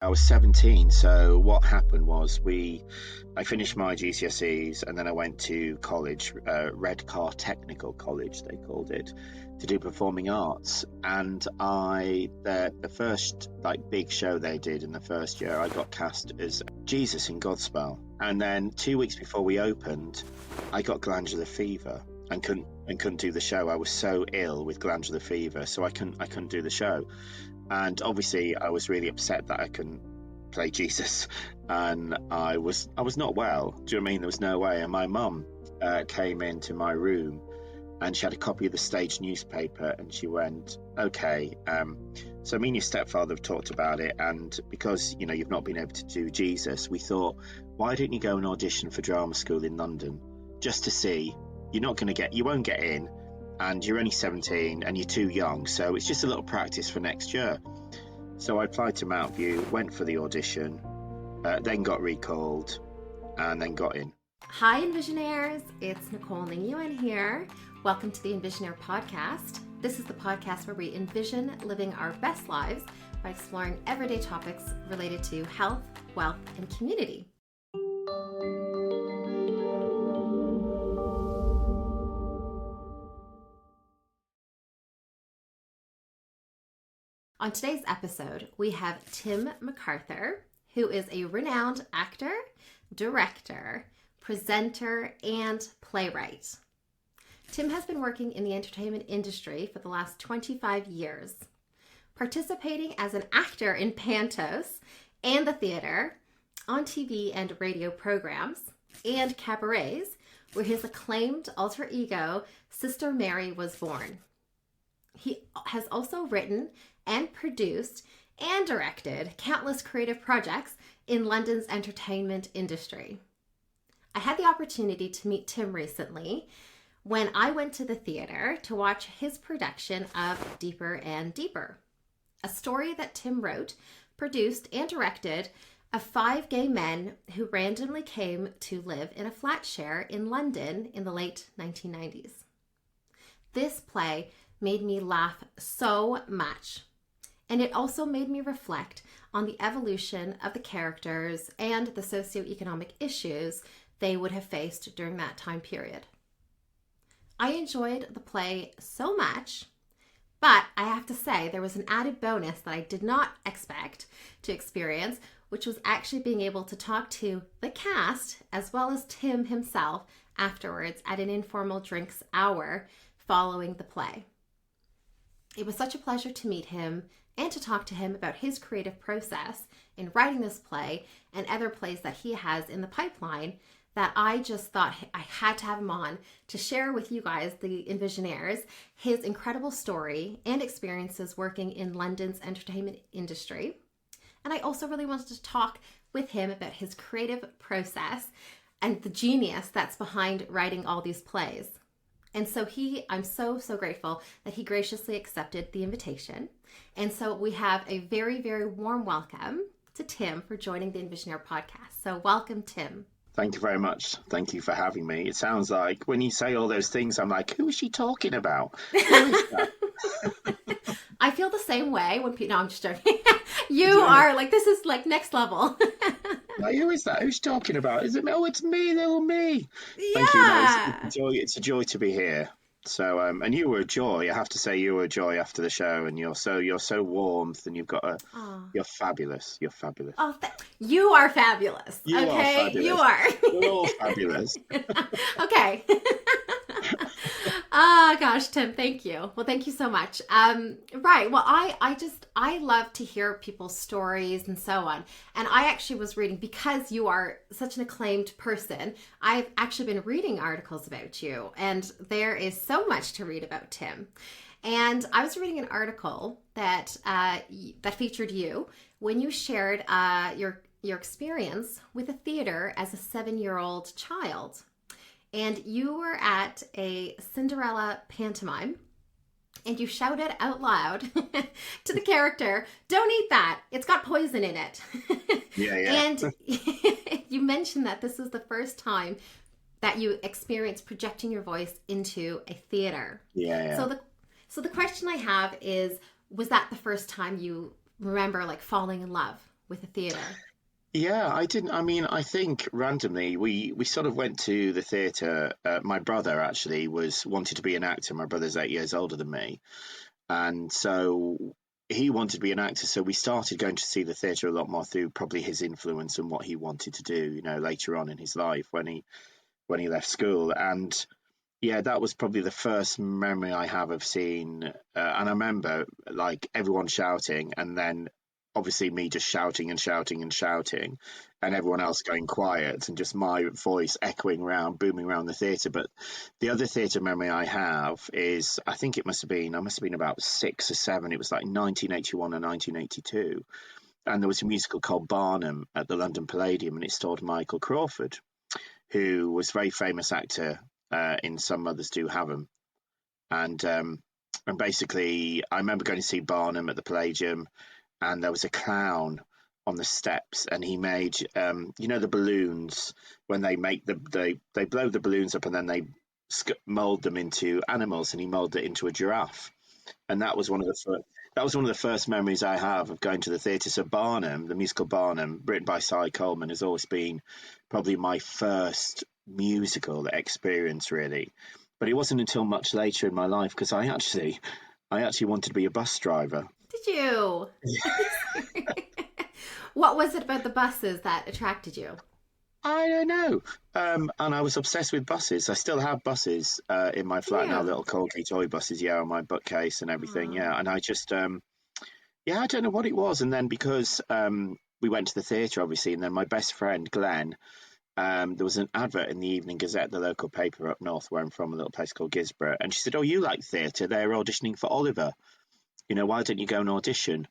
I was 17, so what happened was I finished my GCSEs and then I went to college, Redcar Technical College they called it, to do performing arts. And the first like big show they did in the first year, I got cast as Jesus in Godspell. And then 2 weeks before we opened, I got glandular fever and couldn't do the show. I was so ill with glandular fever, so I couldn't do the show. And obviously, I was really upset that I couldn't play Jesus, and I was not well. Do you know what I mean? There was no way. And my mum came into my room, and she had a copy of the stage newspaper, and she went, "Okay, so me and your stepfather have talked about it, and because you've not been able to do Jesus, we thought, why don't you go and audition for drama school in London, just to see? You won't get in." And you're only 17 and you're too young, so it's just a little practice for next year. So I applied to Mount View, went for the audition, then got recalled, and then got in. Hi Envisionaires, it's Nicole Ningyuan here. Welcome to the Envisionaire podcast. This is the podcast where we envision living our best lives by exploring everyday topics related to health, wealth, and community. On today's episode, we have Tim McArthur, who is a renowned actor, director, presenter, and playwright. Tim has been working in the entertainment industry for the last 25 years, participating as an actor in pantos and the theater, on TV and radio programs, and cabarets, where his acclaimed alter ego, Sister Mary, was born. He has also written and produced and directed countless creative projects in London's entertainment industry. I had the opportunity to meet Tim recently when I went to the theater to watch his production of Deeper and Deeper, a story that Tim wrote, produced, and directed of 5 gay men who randomly came to live in a flat share in London in the late 1990s. This play made me laugh so much. And it also made me reflect on the evolution of the characters and the socioeconomic issues they would have faced during that time period. I enjoyed the play so much, but I have to say there was an added bonus that I did not expect to experience, which was actually being able to talk to the cast as well as Tim himself afterwards at an informal drinks hour following the play. It was such a pleasure to meet him and to talk to him about his creative process in writing this play and other plays that he has in the pipeline, that I just thought I had to have him on to share with you guys, the Envisionaires, his incredible story and experiences working in London's entertainment industry. And I also really wanted to talk with him about his creative process and the genius that's behind writing all these plays. And so I'm so grateful that he graciously accepted the invitation. And so we have a very, very warm welcome to Tim for joining the Envisionaire podcast. So welcome, Tim. Thank you very much. Thank you for having me. It sounds like when you say all those things, I'm like, who is she talking about? Who is that? I feel the same way when people, no, I'm just joking. You are like, this is like next level. Like, who is that? Who's talking about? Is it me? Oh, it's me, little me. Yeah. Thank you. No, it's a joy to be here. So, and you were a joy. I have to say, you were a joy after the show, and you're so warmth, and you're fabulous. You're fabulous. Oh, you are fabulous. You okay, are fabulous. You are. We're all fabulous. Okay. Oh gosh, Tim, thank you. Well, thank you so much. Right. Well, I love to hear people's stories and so on. And I actually was reading, because you are such an acclaimed person, I've actually been reading articles about you, and there is so much to read about Tim. And I was reading an article that featured you when you shared your experience with a theater as a 7-year-old child. And you were at a Cinderella pantomime, and you shouted out loud to the character, "Don't eat that, it's got poison in it." Yeah. And you mentioned that this was the first time that you experienced projecting your voice into a theater. Yeah. So the question I have is, was that the first time you remember like falling in love with the theatre? Yeah, I didn't. I mean, I think randomly we sort of went to the theatre. My brother actually was wanted to be an actor. My brother's 8 years older than me, and so he wanted to be an actor. So we started going to see the theatre a lot more through probably his influence and what he wanted to do. Later on in his life when he left school, and yeah, that was probably the first memory I have of seeing, and I remember like everyone shouting, and then obviously me just shouting and shouting and shouting, and everyone else going quiet, and just my voice echoing around, booming around the theatre. But the other theatre memory I have is, I think I must have been about 6 or 7. It was like 1981 or 1982, and there was a musical called Barnum at the London Palladium, and it starred Michael Crawford, who was a very famous actor in Some Mothers Do Have 'Em. And basically, I remember going to see Barnum at the Palladium, and there was a clown on the steps, and he made, the balloons when they make they blow the balloons up, and then they mold them into animals, and he molded it into a giraffe, and that was one of the first memories I have of going to the theatre. So Barnum, the musical Barnum, written by Cy Coleman, has always been probably my first musical experience, really. But it wasn't until much later in my life, because I actually wanted to be a bus driver. Did you? Are you serious? What was it about the buses that attracted you? I don't know. And I was obsessed with buses. I still have buses in my Do flat now, you? little Colgate toy buses, yeah, on my bookcase and everything, Aw. yeah. And I just, yeah, I don't know what it was. And then because we went to the theatre, obviously, and then my best friend, Glenn, there was an advert in the Evening Gazette, the local paper up north where I'm from, a little place called Gisborough. And she said, "Oh, you like theatre? They're auditioning for Oliver. Why don't you go and audition?"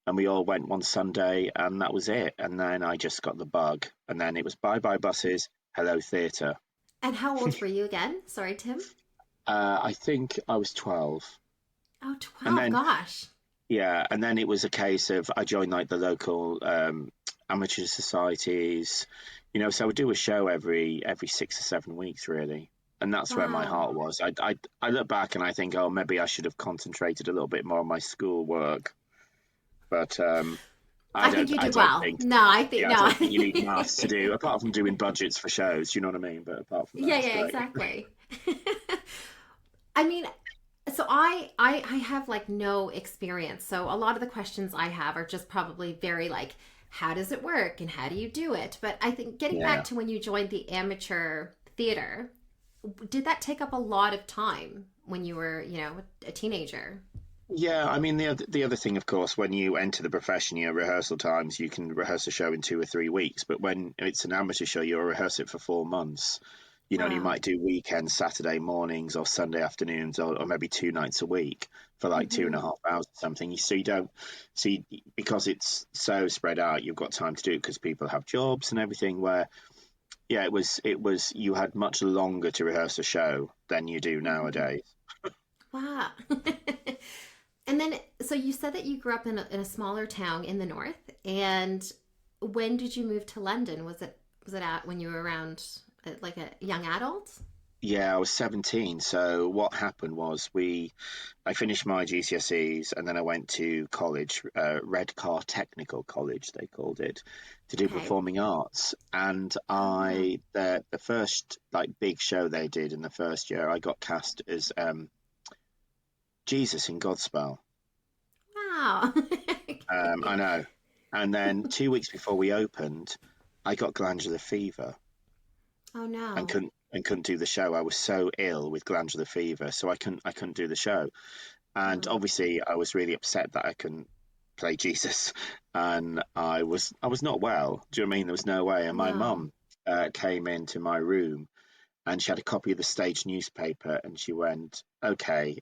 And we all went one Sunday, and that was it. And then I just got the bug. And then it was bye bye buses, hello theatre. And how old were you again? Sorry, Tim. I think I was 12. Oh, And 12. then, Gosh. yeah, and then it was a case of I joined like the local amateur societies, so I would do a show every 6 or 7 weeks, really. And that's where my Wow. heart was. I look back and I think, oh, maybe I should have concentrated a little bit more on my school work. But I I think don't, you I did don't well. think, No, I think yeah, I no. don't think you need maths to do, apart from doing budgets for shows. You know what I mean? But apart from that, Yeah, it's yeah, great. exactly. I mean, so I have like no experience. So a lot of the questions I have are just probably very like, how does it work and how do you do it? But I think getting back Yeah. to when you joined the amateur theater, did that take up a lot of time when you were, a teenager? Yeah, I mean the other thing, of course, when you enter the profession, rehearsal times, you can rehearse a show in 2 or 3 weeks, but when it's an amateur show, you'll rehearse it for 4 months. And you Wow. might do weekends, Saturday mornings or Sunday afternoons, or maybe 2 nights a week for like two and Hmm. a half hours or something. So you don't see, because it's so spread out, you've got time to do it because people have jobs and everything. Where yeah, it was you had much longer to rehearse a show than you do Hmm. nowadays. Wow. And then, so you said that you grew up in a smaller town in the north, and when did you move to London? Was it at when you were around like a young adult? Yeah, I was 17. So what happened was I finished my GCSEs, and then I went to college, Redcar Technical College, they called it, to do Okay. performing arts. And Oh wow. the first like big show they did in the first year, I got cast as Jesus in Godspell. Wow. I Okay. know. And then 2 weeks before we opened, I got glandular fever Oh and no. couldn't do the show. I was so ill with glandular fever, so I couldn't do the show. And Oh. obviously, I was really upset that I couldn't play Jesus, and I was not well. Do you know what I mean? There was no way. And my No. mum came into my room, and she had a copy of the stage newspaper, and she went, "Okay,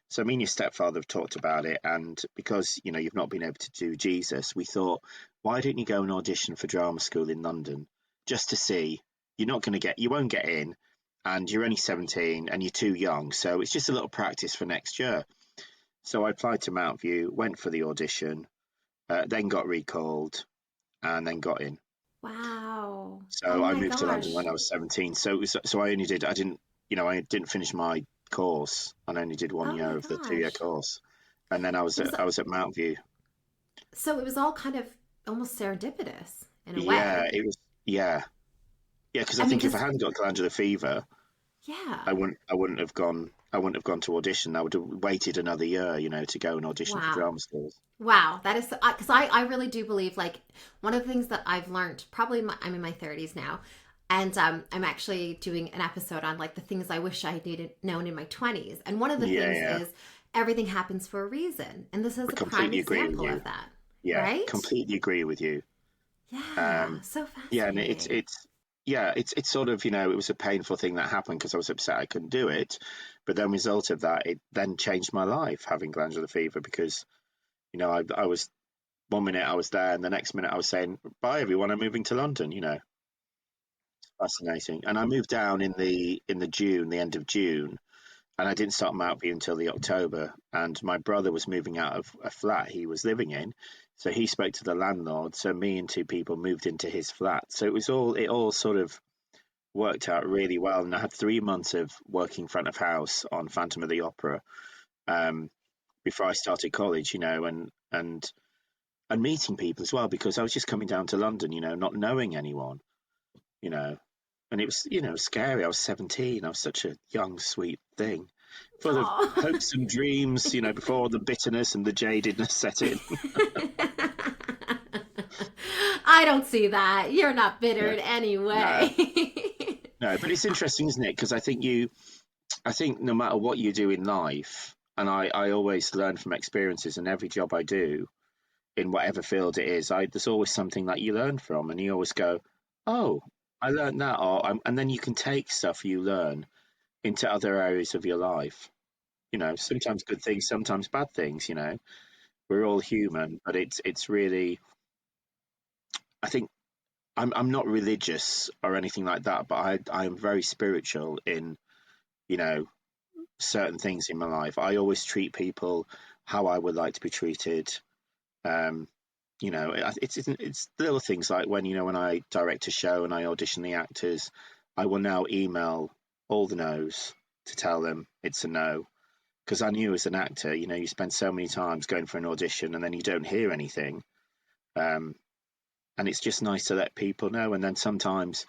so me and your stepfather have talked about it, and because you've not been able to do Jesus, we thought, why don't you go and audition for drama school in London just to see? You won't get in, and you're only 17, and you're too young, so it's just a little practice for next year." So I applied to Mount View, went for the audition, then got recalled, and then got in. Wow. Oh So I my moved to London gosh. when I was 17. So I didn't finish my course. I only did one Oh my year of the 2 year gosh. course, and then I was It was at Mount View. so it was all kind of almost serendipitous in a Yeah, way. it was. Yeah, yeah. Because I I mean, think if I because hadn't got glandular fever, yeah, I wouldn't have gone. I wouldn't have gone to audition. I would have waited another year, to go and audition for wow. drama schools. Wow, that is because I really do believe like one of the things that I've learned probably I'm in my 30s now, and I'm actually doing an episode on like the things I wish I had needed known in my 20s, and one of the Yeah, things yeah. is everything happens for a reason, and this is I a prime completely agree with example you. of that, Yeah, right? completely agree with you. Yeah, Um, so yeah, and fascinating. it's sort of it was a painful thing that happened because I was upset I couldn't do it, but then result of that it then changed my life having glandular fever because I was 1 minute I was there and the next minute I was saying bye everyone I'm moving to London. Fascinating. And I moved down in the June, the end of June, and I didn't start my out view until the October. And my brother was moving out of a flat he was living in, so he spoke to the landlord. So me and two people moved into his flat. So it all sort of worked out really well. And I had 3 months of working front of house on Phantom of the Opera um, before I started college. And meeting people as well because I was just coming down to London, not knowing anyone, you know. And it was, scary. I was 17. I was such a young, sweet thing, full of Oh. hopes and dreams, before the bitterness and the jadedness set in. I don't see that. You're not bitter Yeah. in any No, way. no. But it's interesting, isn't it? Because I think no matter what you do in life, and I always learn from experiences in every job I do, in whatever field it is, there's always something that you learn from, and you always go, oh, I learned that, and then you can take stuff you learn into other areas of your life. Sometimes good things, sometimes bad things. We're all human, but it's really. I think I'm not religious or anything like that, but I am very spiritual in you know certain things in my life. I always treat people how I would like to be treated. Um, it's little things like when I direct a show and I audition the actors, I will now email all the no's to tell them it's a no because I knew as an actor, you spend so many times going for an audition and then you don't hear anything. Um, and it's just nice to let people know. And then sometimes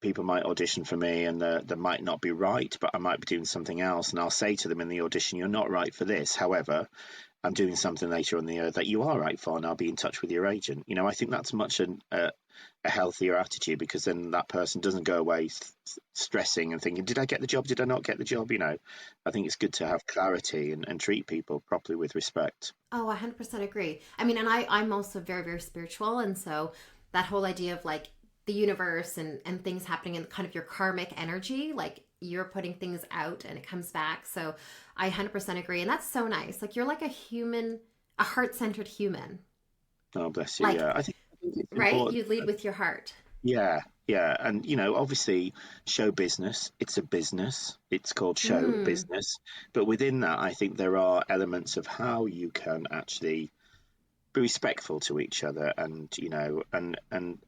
people might audition for me and they might not be right, but I might be doing something else. And I'll say to them in the audition, you're not right for this. However, I'm doing something later on the year that you are right for, and I'll be in touch with your agent. I think that's much a healthier attitude because then that person doesn't go away stressing and thinking, did I get the job? Did I not get the job? I think it's good to have clarity and treat people properly with respect. Oh, 100% agree. I mean, and I'm also very, very spiritual. And so that whole idea of like the universe and things happening in kind of your karmic energy, like you're putting things out and it comes back. So I 100% agree. And that's so nice. Like you're like a human, a heart centered human. Oh, bless you. Like, Yeah, I think it's right? important. You lead with your heart. Yeah, yeah. And, obviously, show business, it's a business. It's called show Mm, business. But within that, I think there are elements of how you can actually be respectful to each other. And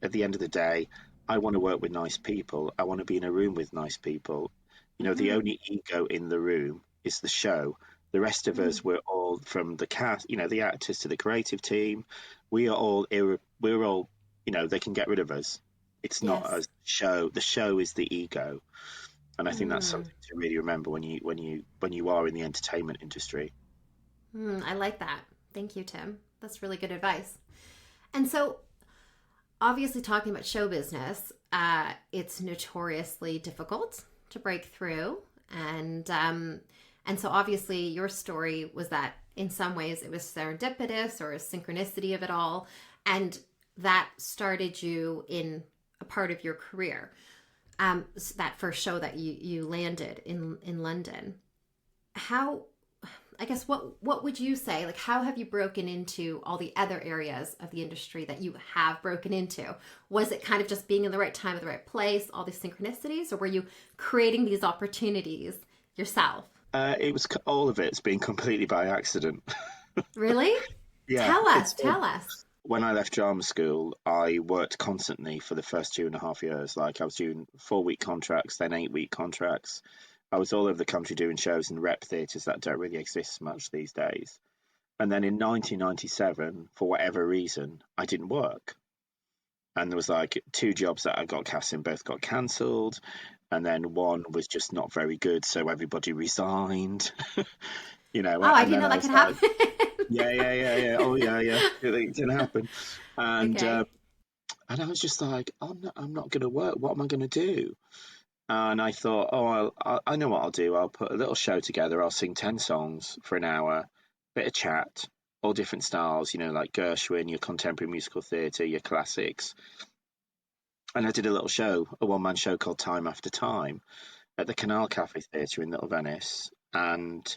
at the end of the day, I want to work with nice people. I want to be in a room with nice people. The mm-hmm, only ego in the room is the show. The rest of mm, us, we're all from the cast, the actors to the creative team. We're all, they can get rid of us. It's not a yes. show. The show is the ego, and I think that's Mm, something to really remember when you are in the entertainment industry. I like that. Thank you, Tim. That's really good advice. And so obviously talking about show business, it's notoriously difficult to break through, and so obviously your story was that in some ways it was serendipitous or a synchronicity of it all, and that started you in a part of your career. That first show that you landed in London. How I guess what would you say? Like, how have you broken into all the other areas of the industry that you have broken into? Was it kind of just being in the right time at the right place, all these synchronicities, or were you creating these opportunities yourself? It was all of it's been completely by accident. Really? Yeah, Tell it's us, tell us. when I left drama school, I worked constantly for the first 2.5 years. Like I was doing 4-week contracts, then 8-week contracts. I was all over the country doing shows in rep theatres that don't really exist much these days. And then in 1997, for whatever reason, I didn't work. And there was like 2 jobs that I got cast in, both got cancelled. And then one was just not very good, so everybody resigned. Oh, I And didn't then know I that was could like, happen. yeah, yeah, yeah, yeah. Oh, yeah, yeah. It can happen. And Okay. and I was just like, I'm not going to work. What am I going to do? And I thought, oh, I know what I'll do. I'll put a little show together. I'll sing 10 songs for an hour, bit of chat, all different styles, like Gershwin, your contemporary musical theatre, your classics. And I did a little show, a one-man show called Time After Time at the Canal Cafe Theatre in Little Venice. And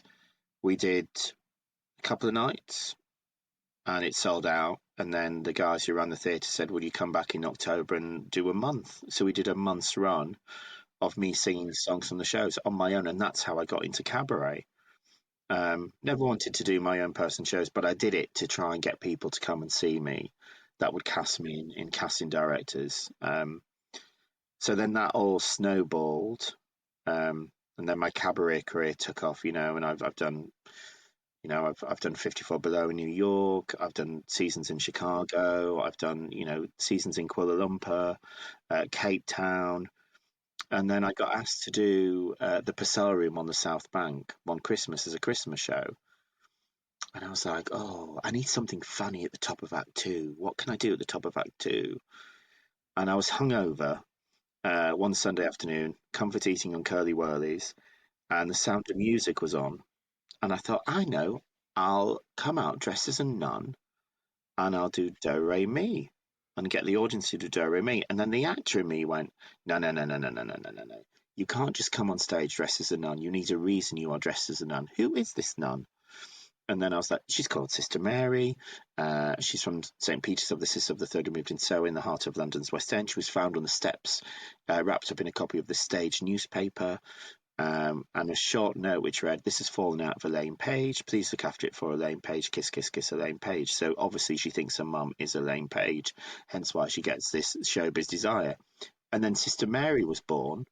we did a couple of nights and it sold out. And then the guys who ran the theatre said, would you come back in October and do a month? So we did a month's run of me singing the songs from the shows on my own. And that's how I got into cabaret. Never wanted to do my own person shows, but I did it to try and get people to come and see me that would cast me in casting directors. So then that all snowballed. And then my cabaret career took off, and I've done, I've done 54 Below in New York. I've done seasons in Chicago. I've done, seasons in Kuala Lumpur, Cape Town. And then I got asked to do the Purcell Room on the South Bank one Christmas as a Christmas show. And I was like, oh, I need something funny at the top of Act Two. What can I do at the top of Act Two? And I was hungover one Sunday afternoon, comfort eating on curly whirlies, and The Sound of Music was on. And I thought, I know, I'll come out dressed as a nun and I'll do Do Re Mi and get the audience to do Do Re Mi. And then the actor in me went, no, no, no, no, no, no, no, no, no, no. You can't just come on stage dressed as a nun. You need a reason you are dressed as a nun. Who is this nun? And then I was like, she's called Sister Mary. She's from St. Peter's of the Sister of the Third, who moved in Soho in the heart of London's West End. She was found on the steps, wrapped up in a copy of the stage newspaper, and a short note which read, this has fallen out of Elaine Page. Please look after it for Elaine Page. Kiss, kiss, kiss Elaine Page. So obviously she thinks her mum is Elaine Page, hence why she gets this showbiz desire. And then Sister Mary was born.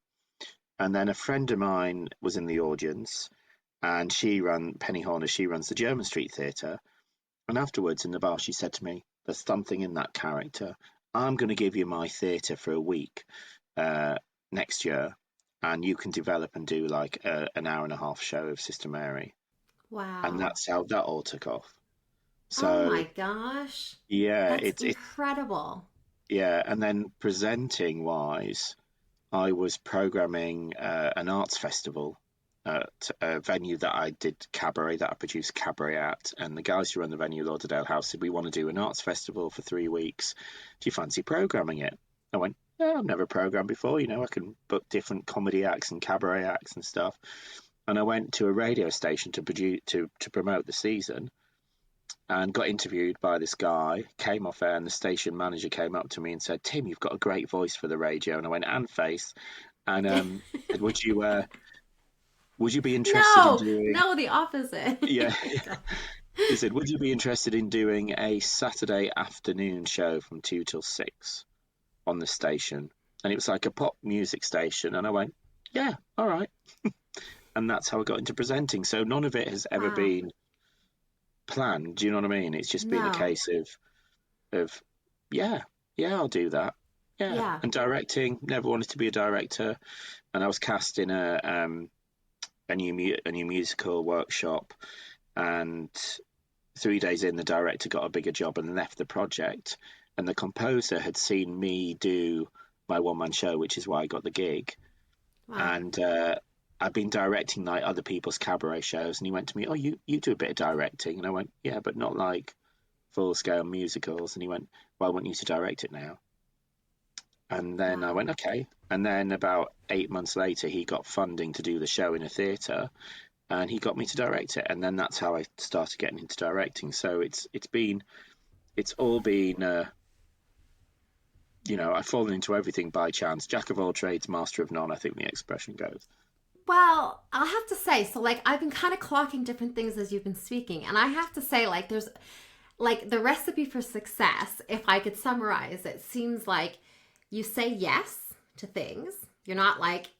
And then a friend of mine was in the audience. And Penny Horner, she runs the German Street Theatre. And afterwards in the bar, she said to me, there's something in that character. I'm going to give you my theatre for a week next year, and you can develop and do like an hour and a half show of Sister Mary. Wow. And that's how that all took off. Oh So, my gosh. yeah, That's incredible. yeah. And then presenting wise, I was programming an arts festival at a venue that I did cabaret, that I produced cabaret at, and the guys who run the venue, Lauderdale House, said, we want to do an arts festival for 3 weeks. Do you fancy programming it? I went, yeah, I've never programmed before. I can book different comedy acts and cabaret acts and stuff. And I went to a radio station to promote the season, and got interviewed by this guy, came off air, and the station manager came up to me and said, Tim, you've got a great voice for the radio. And I went, and face. And said, would you be interested in No, doing, no, the opposite. yeah, he said, would you be interested in doing a Saturday afternoon show from 2 till 6 on the station? And it was like a pop music station. And I went, yeah, all right. And that's how I got into presenting. So none of it has ever Wow. been planned. Do you know what I mean? It's just been a No. case of yeah, I'll do that. Yeah. Yeah. And directing, never wanted to be a director. And I was cast in a new musical workshop, and 3 days in, the director got a bigger job and left the project, and the composer had seen me do my one-man show, which is why I got the gig. Wow. And I'd been directing like other people's cabaret shows, and he went to me, oh, you do a bit of directing? And I went, yeah, but not like full-scale musicals. And he went, well, I want you to direct it now. And then I Wow. went, okay. And then about 8 months later, he got funding to do the show in a theatre, and he got me to direct it. And then that's how I started getting into directing. So it's all been, I've fallen into everything by chance. Jack of all trades, master of none, I think the expression goes. Well, I'll have to say, so like I've been kind of clocking different things as you've been speaking, and I have to say, like, there's like the recipe for success, if I could summarize it, seems like you say yes to things. You're not like,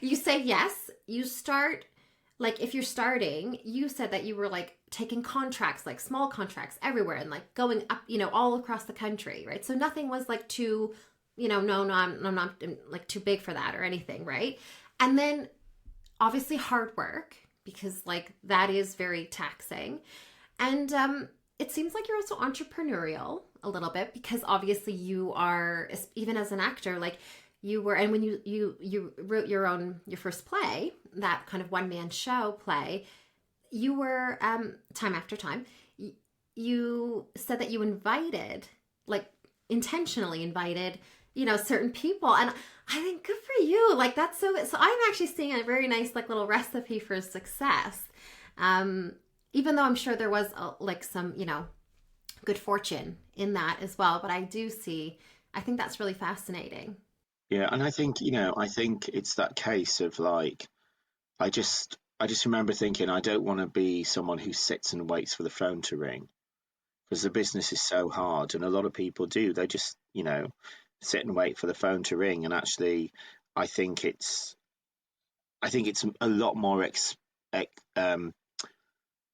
you say yes, you start like if you're starting, you said that you were like taking contracts, like small contracts everywhere and like going up, all across the country, right? So nothing was like too, no, I'm not like too big for that or anything, right? And then obviously hard work, because like that is very taxing. And it seems like you're also entrepreneurial a little bit, because obviously you are, even as an actor, like you were, and when you wrote your first play, that kind of one man show play, you were time after time, you said that you invited, like intentionally invited, certain people, and I think good for you. Like that's so I'm actually seeing a very nice like little recipe for success. Even though I'm sure there was like some, good fortune in that as well, but I think that's really fascinating. Yeah, and I think it's that case of like, I just remember thinking I don't want to be someone who sits and waits for the phone to ring, because the business is so hard, and a lot of people do. They just, sit and wait for the phone to ring, and actually, I think it's I think it's a lot more ex,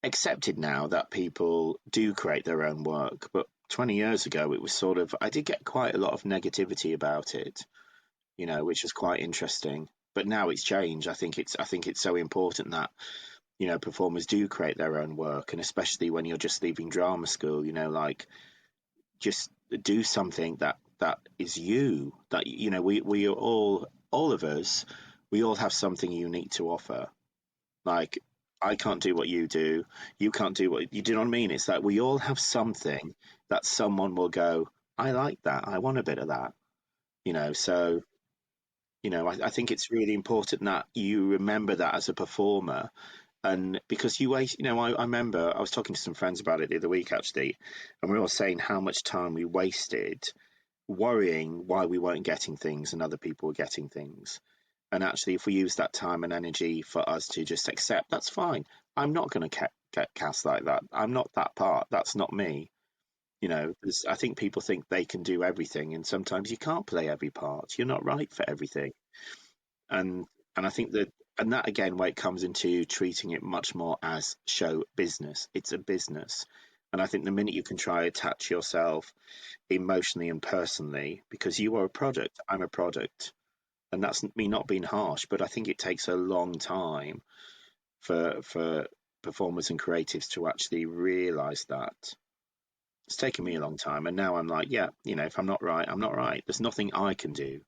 accepted now that people do create their own work. But 20 years ago, it was sort of, I did get quite a lot of negativity about it, which was quite interesting. But now it's changed. I think it's so important that performers do create their own work, and especially when you're just leaving drama school, like just do something that is you. That we are all of us, we all have something unique to offer. Like, I can't do what you do. You can't do what you do. You know what I mean? It's like we all have something that someone will go, I like that. I want a bit of that. So I think it's really important that you remember that as a performer. And because you waste, I remember I was talking to some friends about it the other week actually, and we were all saying how much time we wasted worrying why we weren't getting things and other people were getting things. And actually, if we use that time and energy for us to just accept, that's fine. I'm not going to get cast like that. I'm not that part. That's not me. 'Cause I think people think they can do everything, and sometimes you can't play every part. You're not right for everything. And I think that again, where it comes into treating it much more as show business. It's a business. And I think the minute you can try attach yourself emotionally and personally, because you are a product, I'm a product, and that's me not being harsh, but I think it takes a long time for performers and creatives to actually realize that. It's taken me a long time, and now I'm like, yeah, if I'm not right, I'm not right. There's nothing I can do.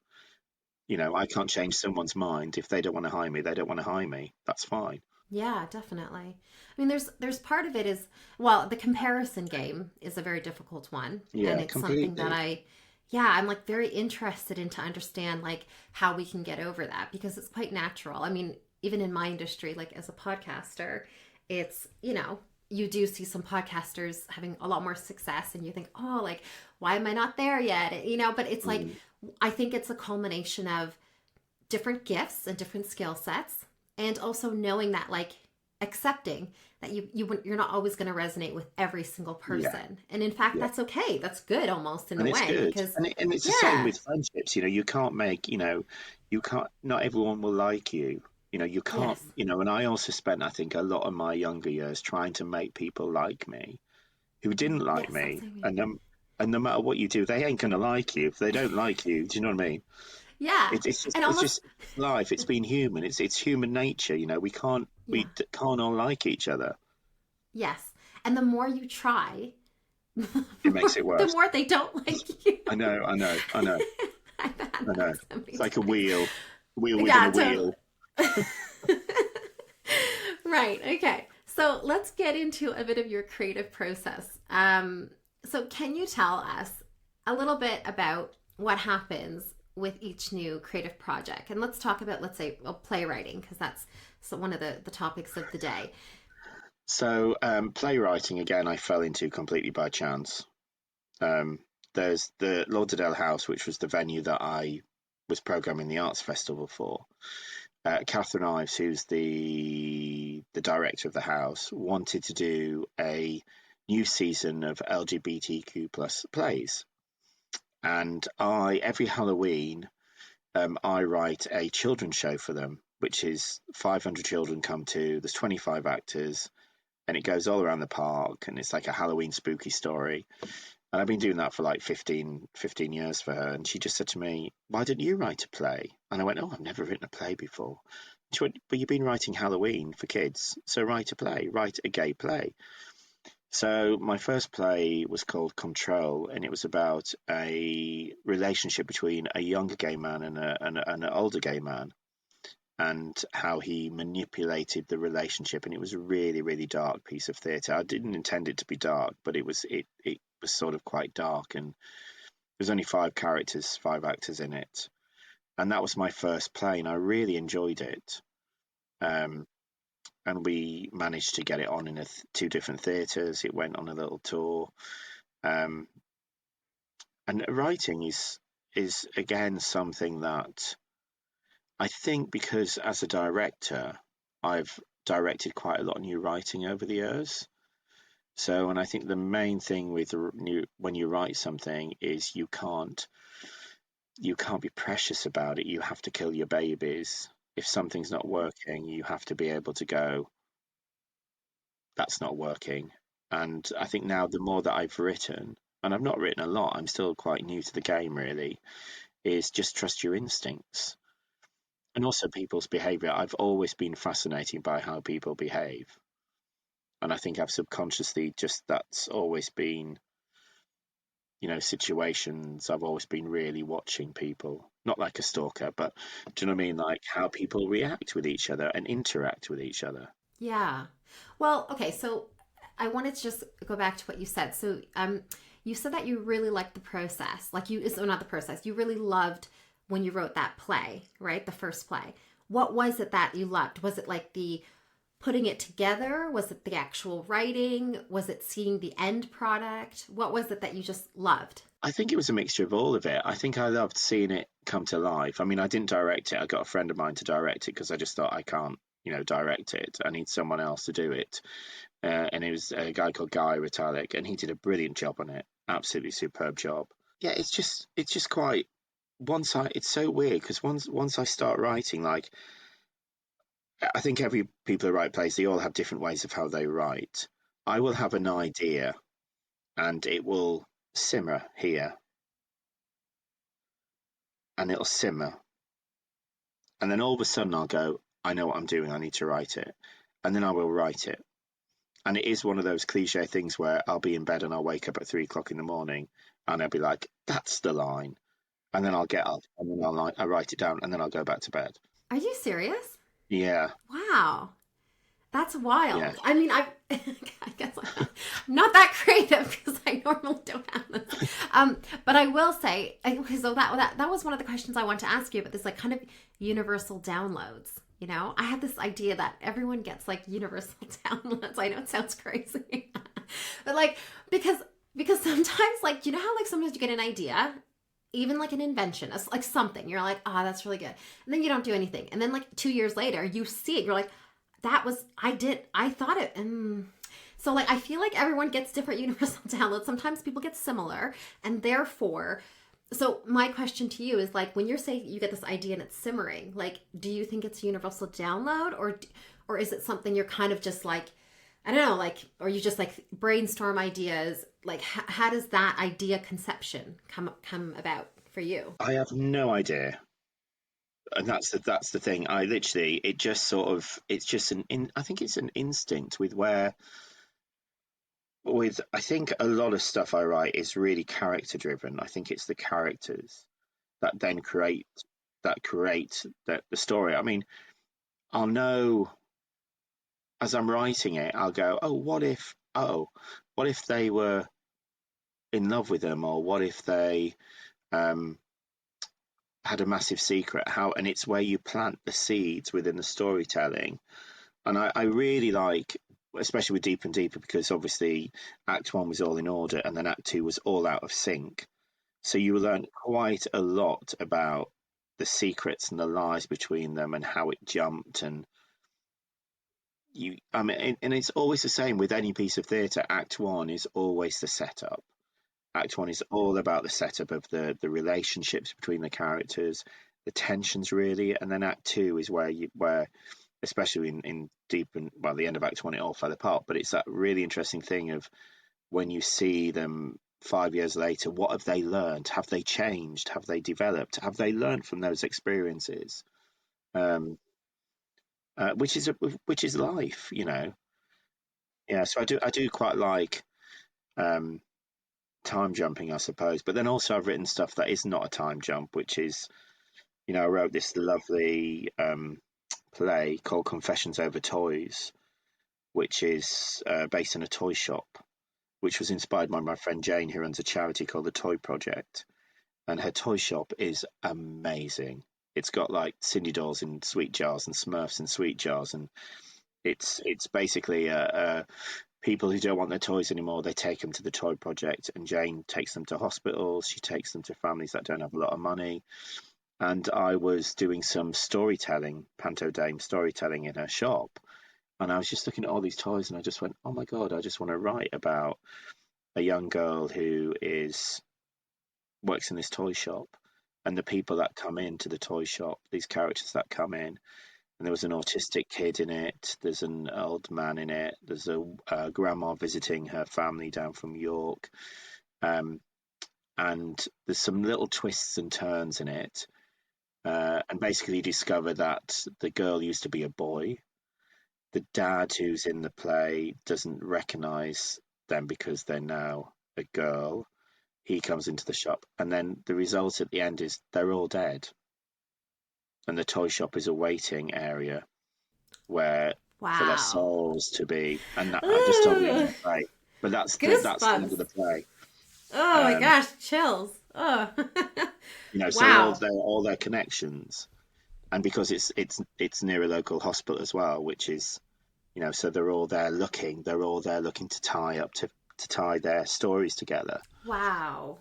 I can't change someone's mind. If they don't want to hire me, they don't want to hire me. That's fine. Yeah, definitely. I mean, there's part of it is, well, the comparison game is a very difficult one, and Yeah, it's something that completely. yeah, I'm like very interested in to understand like how we can get over that, because it's quite natural. I mean, even in my industry, like as a podcaster, it's, you do see some podcasters having a lot more success, and you think, oh, like, why am I not there yet? But it's like, Mm, I think it's a culmination of different gifts and different skill sets, and also knowing that, like, accepting that you're not always going to resonate with every single yeah, person, and in fact yeah. that's okay, that's good almost in a And it's way, good. because And it's the same yeah, with friendships. You can't make, you can't, not everyone will like you. You can't, yes, and I also spent, I think, a lot of my younger years trying to make people like me who didn't like yes, that's me. what I mean. And no matter what you do, they ain't gonna like you. If they don't like you, do you know what I mean? Yeah, and It's almost just life. It's been human. It's human nature. yeah, Can't all like each other. yes, and the more you try, It makes it the worse. more they don't like you. I know. I know. I know. I've had I that know. so It's many like a times. wheel within Yeah, a totally. wheel. Right. Okay. So let's get into a bit of your creative process. So can you tell us a little bit about what happens with each new creative project? And let's talk about, let's say, well, playwriting, because that's one of the topics of the day. So playwriting again, I fell into completely by chance. Um, there's the Lauderdale House, which was the venue that I was programming the arts festival for. Catherine Ives, who's the director of the house, wanted to do a new season of LGBTQ plus plays, and I every Halloween I write a children's show for them, which is 500 children come to. There's 25 actors, and it goes all around the park, and it's like a Halloween spooky story. And I've been doing that for like 15 years for her. And she just said to me, "Why didn't you write a play?" And I went, "Oh, I've never written a play before." She went, "But you've been writing Halloween for kids, so write a play, write a gay play." So my first play was called Control, and it was about a relationship between a younger gay man and an older gay man, and how he manipulated the relationship. And it was a really, really dark piece of theatre. I didn't intend it to be dark, but it was sort of quite dark, and there's only 5 actors in it. And that was my first play, and I really enjoyed it. And we managed to get it on in 2 different theatres. It went on a little tour. And writing is again something that I think, because as a director, I've directed quite a lot of new writing over the years. So, and I think the main thing with when you write something is you can't be precious about it. You have to kill your babies. If something's not working, you have to be able to go, "That's not working." And I think now the more that I've written, and I've not written a lot, I'm still quite new to the game really, is just trust your instincts. And also people's behavior. I've always been fascinated by how people behave. And I think I've subconsciously that's always been, situations. I've always been really watching people, not like a stalker, but do you know what I mean? Like how people react with each other and interact with each other. Yeah. Well, okay, so I wanted to just go back to what you said. So, you said that you really liked the process. Not the process. You really loved when you wrote that play, right? The first play. What was it that you loved? Was it like the putting it together? Was it the actual writing? Was it seeing the end product? What was it that you just loved? I think it was a mixture of all of it. I think I loved seeing it come to life. I mean, I didn't direct it. I got a friend of mine to direct it because I just thought, I can't, direct it. I need someone else to do it. And it was a guy called Guy Ritalik, and he did a brilliant job on it. Absolutely superb job. Yeah, it's just quite, it's so weird because once I start writing, like, I think every people who write plays, they all have different ways of how they write. I will have an idea, and it will simmer here, and it'll simmer, and then all of a sudden I'll go, "I know what I'm doing. I need to write it," and then I will write it. And it is one of those cliche things where I'll be in bed and I'll wake up at 3 o'clock in the morning, and I'll be like, "That's the line," and then I'll get up and then I'll write it down, and then I'll go back to bed. Are you serious? Yeah. Wow. That's wild. Yeah. I mean, I guess I'm not that creative because I normally don't have this. But I will say, so that was one of the questions I wanted to ask you about this, like, kind of universal downloads. I had this idea that everyone gets like universal downloads. I know it sounds crazy, but like because sometimes, like, how like sometimes you get an idea, even like an invention, like something, you're like, "Ah, that's really good," and then you don't do anything, and then like 2 years later, you see it, you're like, I thought it. So like, I feel like everyone gets different universal downloads. Sometimes people get similar, and therefore, so my question to you is, like, when you're saying you get this idea and it's simmering, like, do you think it's a universal download, or is it something you're kind of just like, I don't know, like, or you just like brainstorm ideas? Like, how does that idea conception come about for you? I have no idea. And that's the thing. It just sort of, it's just I think it's an instinct I think a lot of stuff I write is really character driven. I think it's the characters that then create the story. I mean, I'll know as I'm writing it, I'll go, what if they were in love with them, or what if they had a massive secret? And it's where you plant the seeds within the storytelling. And I really like, especially with Deeper and Deeper, because obviously Act 1 was all in order and then Act 2 was all out of sync. So you learn quite a lot about the secrets and the lies between them and how it jumped. And and it's always the same with any piece of theatre. Act 1 is always the setup. Act 1 is all about the setup of the relationships between the characters. the tensions really, and then Act Two is where especially in deep and well the end of Act One it all fell apart. But it's that really interesting thing of when you see them 5 years later, what have they learned? Have they changed? Have they developed? Have they learned from those experiences? Um, which is life, you know. Yeah, so I do quite like um, time jumping, I suppose. But then also I've written stuff that is not a time jump, which is, I wrote this lovely play called Confessions Over Toys, which is based in a toy shop, which was inspired by my friend Jane, who runs a charity called the Toy Project. And her toy shop is amazing. It's got like Cindy dolls in sweet jars and Smurfs in sweet jars, and it's basically people who don't want their toys anymore. They take them to the Toy Project, and Jane takes them to hospitals. She takes them to families that don't have a lot of money. And I was doing some storytelling, panto dame storytelling in her shop, and I was just looking at all these toys, and I just went, "Oh my God, I just want to write about a young girl who is works in this toy shop, and the people that come into the toy shop, these characters that come in." And there was an autistic kid in it. There's an old man in it. There's a grandma visiting her family down from York, um, and there's some little twists and turns in it. And basically, you discover that the girl used to be a boy. The dad who's in the play doesn't recognize them because they're now a girl. He comes into the shop, and then the result at the end is they're all dead, and the toy shop is a waiting area where for their Wow. souls to be. And I just told the end of Ooh, the play, but that's the end goosebumps. of the play. Oh my Um, gosh, chills. Oh. so Wow. all their connections, and because it's near a local hospital as well, which is so they're all there looking to tie their stories together. Wow.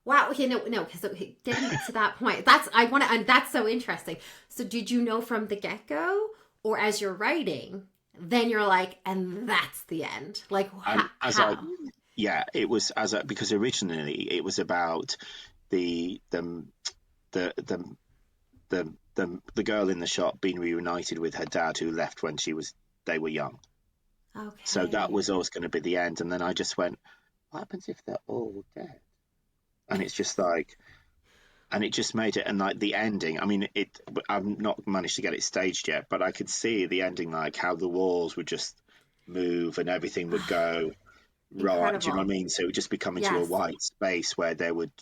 Wow. Okay, no, because okay, getting to that point, and that's so interesting. So, did you know from the get go, or as you're writing, then you're like, and that's the end? Like, And as I how? Yeah, it was because originally it was about the the the the girl in the shop being reunited with her dad who left when they were young. So that Okay. was always going to be the end. And then I just went, what happens if they're all dead? And it's just like, and it just made it, and like the ending. I mean, I've not managed to get it staged yet, but I could see the ending, like how the walls would just move and everything would go right. Do you know what I Incredible. mean? So it would just be coming to a Yes. white space where they would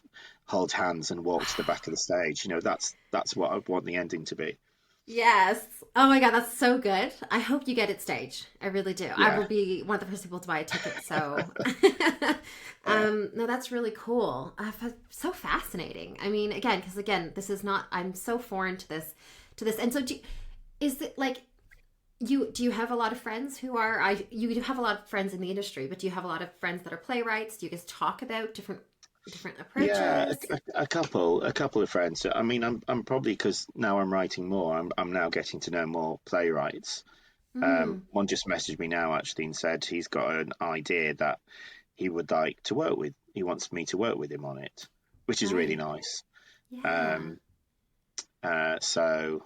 hold hands and walk to the back of the stage. That's what I want the ending to be. Yes. Oh my God, that's so good. I hope you get it staged. I really do. I Yeah, will be one of the first people to buy a ticket. So, yeah, no, that's really cool. So fascinating. I mean, again, because again, this is not. I'm so foreign to this. And so, is it like do you have a lot of friends who are? You do have a lot of friends in the industry, but do you have a lot of friends that are playwrights? Do you guys talk about different yeah. approaches? A couple of friends. I mean, I'm probably because now I'm writing more. I'm now getting to know more playwrights. Mm, One just messaged me now actually and said he's got an idea that he would like to work with. He wants me to work with him on it, which is really right. nice. Yeah. Um, so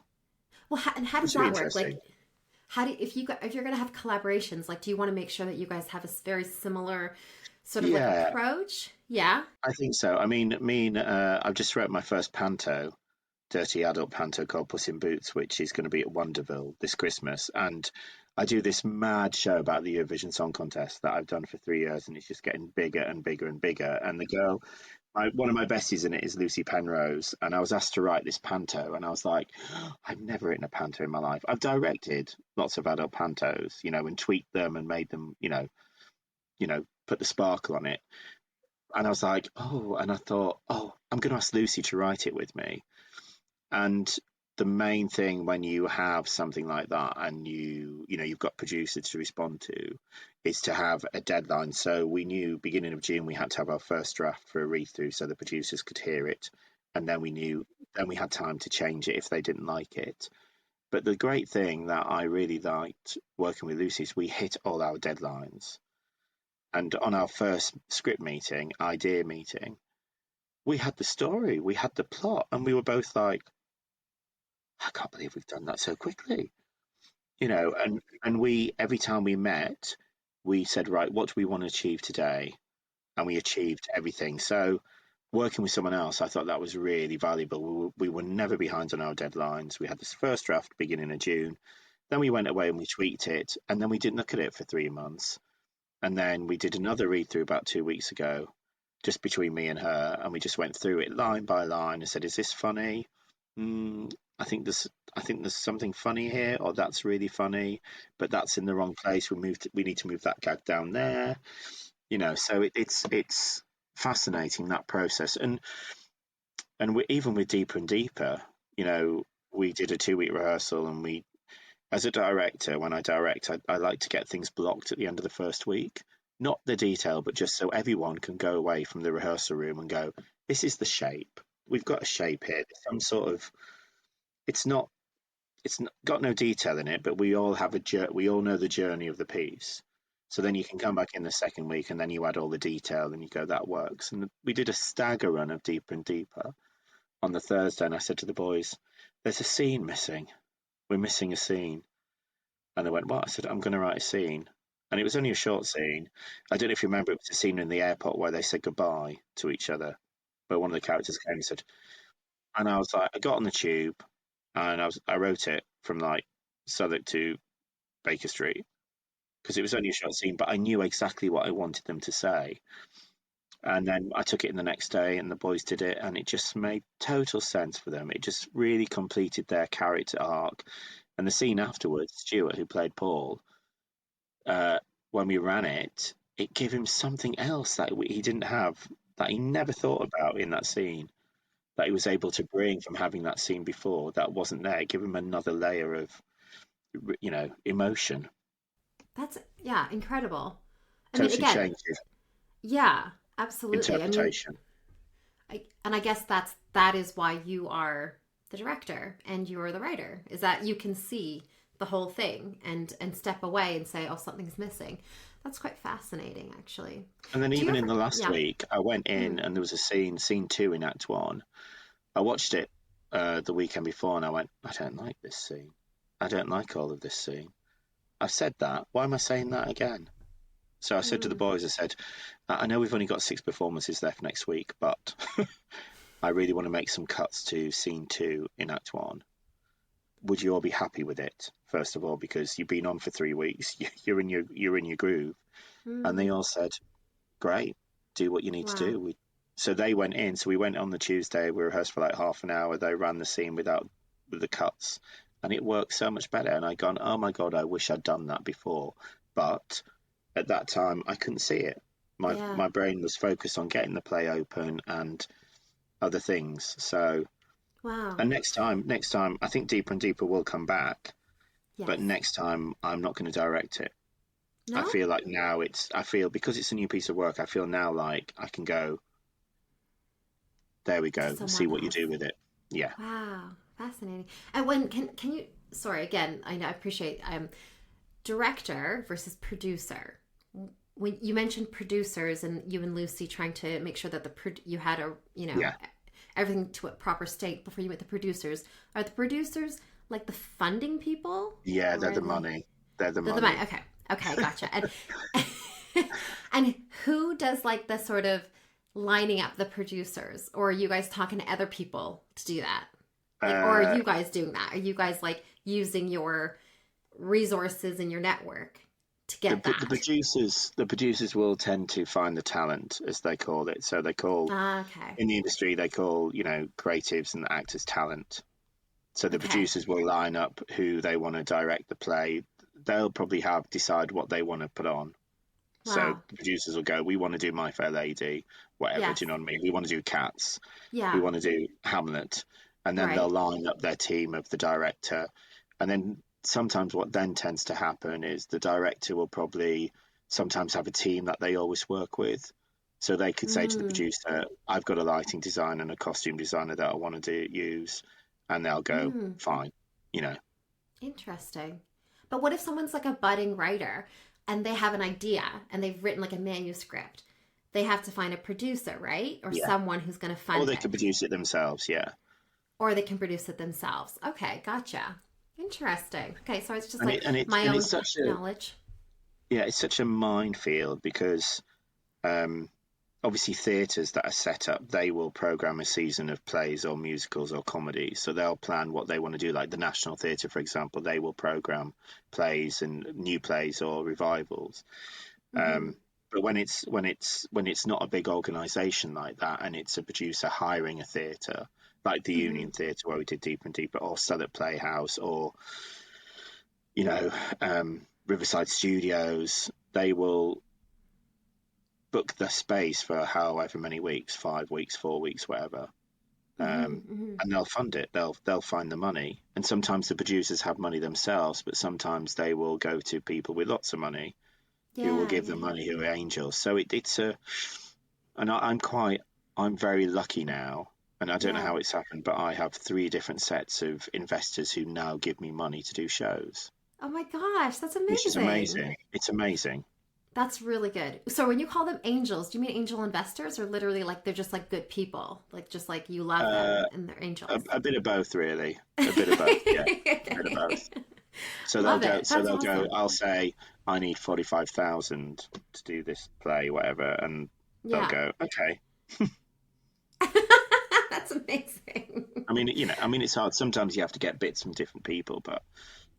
Well, and how does which will be that work? interesting. Like, how do if you're going to have collaborations, like, do you want to make sure that you guys have a very similar sort of like Yeah, approach? Yeah. I think so. I mean, I've just wrote my first panto, dirty adult panto called Puss in Boots, which is going to be at Wonderville this Christmas. And I do this mad show about the Eurovision Song Contest that I've done for 3 years, and it's just getting bigger and bigger and bigger. And the girl, one of my besties in it is Lucy Penrose, and I was asked to write this panto, and I was like, I've never written a panto in my life. I've directed lots of adult pantos, and tweaked them and made them, put the sparkle on it. And I was like, oh, and I thought, oh, I'm going to ask Lucy to write it with me. And the main thing when you have something like that and you've got producers to respond to is to have a deadline. So we knew beginning of June we had to have our first draft for a read through so the producers could hear it. And then we had time to change it if they didn't like it. But the great thing that I really liked working with Lucy is we hit all our deadlines. And on our first script meeting, idea meeting, we had the story, we had the plot, and we were both like, I can't believe we've done that so quickly. And we, every time we met, we said, right, what do we want to achieve today? And we achieved everything. So working with someone else, I thought that was really valuable. We were never behind on our deadlines. We had this first draft beginning of June. Then we went away and we tweaked it, and then we didn't look at it for 3 months. And then we did another read through about 2 weeks ago, just between me and her, and we just went through it line by line and said, "Is this funny? Mm, I think there's something funny here, or that's really funny, but that's in the wrong place. We need to move that gag down there." So it's fascinating, that process, and even with Deeper and Deeper, we did a 2 week rehearsal, and we, as a director, when I direct, I like to get things blocked at the end of the first week. Not the detail, but just so everyone can go away from the rehearsal room and go, this is the shape. We've got a shape here. Some sort of, it's not, got no detail in it, but we all know the journey of the piece. So then you can come back in the second week and then you add all the detail and you go, that works. And we did a stagger run of Deeper and Deeper on the Thursday, and I said to the boys, there's a scene missing. We're missing a scene. And they went, what? I said, I'm going to write a scene. And it was only a short scene. I don't know if you remember, it was a scene in the airport where they said goodbye to each other. But one of the characters came and said, and I was like, I got on the tube and I wrote it from like Southwark to Baker Street because it was only a short scene, but I knew exactly what I wanted them to say. And then I took it in the next day and the boys did it, and it just made total sense for them. It just really completed their character arc. And the scene afterwards, Stuart, who played Paul, when we ran it, it gave him something else that he didn't have, that he never thought about in that scene, that he was able to bring from having that scene before that wasn't there. It gave him another layer of, emotion. That's, yeah, incredible. I mean, Totally again, changes yeah, absolutely. I mean, interpretation. and I guess that is why you are the director and you're the writer, is that you can see the whole thing and step away and say, oh, something's missing. That's quite fascinating, actually. And then Do you even in ever, the last yeah. week, I went in and there was a scene 2 in Act 1. I watched it the weekend before and I went, I don't like this scene. I don't like all of this scene. I've said that. Why am I saying that again? So I said to the boys, I said, I know we've only got 6 performances left next week, but I really want to make some cuts to scene 2 in Act 1. Would you all be happy with it, first of all, because you've been on for 3 weeks, you're in your groove? And they all said, great, do what you need to Wow. do. So they went in. So we went on the Tuesday. We rehearsed for like half an hour. They ran the scene with the cuts, and it worked so much better. And I gone, oh my god, I wish I'd done that before. But at that time, I couldn't see it. Yeah. My brain was focused on getting the play open and other things. So, Wow. and next time, I think Deeper and Deeper will come back. Yes. But next time, I'm not going to direct it. I No? feel like now because it's a new piece of work, I feel now like I can go, there we To go, see someone what you else. do with it. Yeah. Wow. Fascinating. And when can you, sorry, again, I know I appreciate director versus producer. When you mentioned producers and you and Lucy trying to make sure that you had Yeah. everything to a proper state before you met the producers. Are the producers like the funding people, Yeah, or they're are the they? money. They're the They're the money. money. Okay. Okay, gotcha. And and who does like the sort of lining up the producers, or are you guys talking to other people to do that? Like, or are Uh, you guys doing that? Are you guys like using your resources and your network to the get that? the producers will tend to find the talent, as they call it. So they call, Okay. in the industry, they call, creatives and actors talent. So the Okay. producers will line up who they want to direct the play. They'll probably decide what they want to put on. So Wow. the producers will go, we want to do My Fair Lady, whatever, Yes. do you know what I mean? We want to do Cats, we Yeah. want to do Hamlet. And then they'll Right. line up their team of the director. And then sometimes what then tends to happen is the director will probably sometimes have a team that they always work with. So they could say to the Mm. producer, I've got a lighting designer and a costume designer that I want to use. And they'll go, Mm. fine, you know. Interesting. But what if someone's like a budding writer and they have an idea and they've written like a manuscript? They have to find a producer, right? Or Yeah. someone who's going to Or fund they it. could produce it themselves, yeah. or they can produce it themselves. Okay, gotcha. Interesting. Okay, so it's just And like it and it my and own it's such a knowledge. yeah, it's such a minefield because um, obviously theatres that are set up, they will program a season of plays or musicals or comedies. So they'll plan what they want to do. Like the National Theatre, for example, they will program plays and new plays or revivals. Hmm. Um, but when it's not a big organisation like that, and it's a producer hiring a theatre, like the Hmm. Union Theatre where we did Deeper and Deeper, or Southwark Playhouse, or you know Riverside Studios, they will book the space for however many weeks, 5 weeks, 4 weeks, whatever, Hmm. um, Hmm. and they'll fund it. They'll find the money, and sometimes the producers have money themselves, but sometimes they will go to people with lots of money who will Yeah, give yeah, them yeah. money, who are angels. So it's a, and I'm very lucky now, and I don't know Yeah. how it's happened, but I have three different sets of investors who now give me money to do shows, Oh my gosh, that's which is amazing. amazing. It's amazing. That's really good. So when you call them angels, do you mean angel investors or literally like they're just like good people? Like just like you love Uh, them and they're a, angels. a bit of both, really. A bit of both, yeah. A bit of both. So they'll Love go. it. So That's they'll go. awesome. I'll say I need 45,000 to do this play, whatever, and they'll Yeah. go, okay. That's amazing. It's hard. Sometimes you have to get bits from different people, but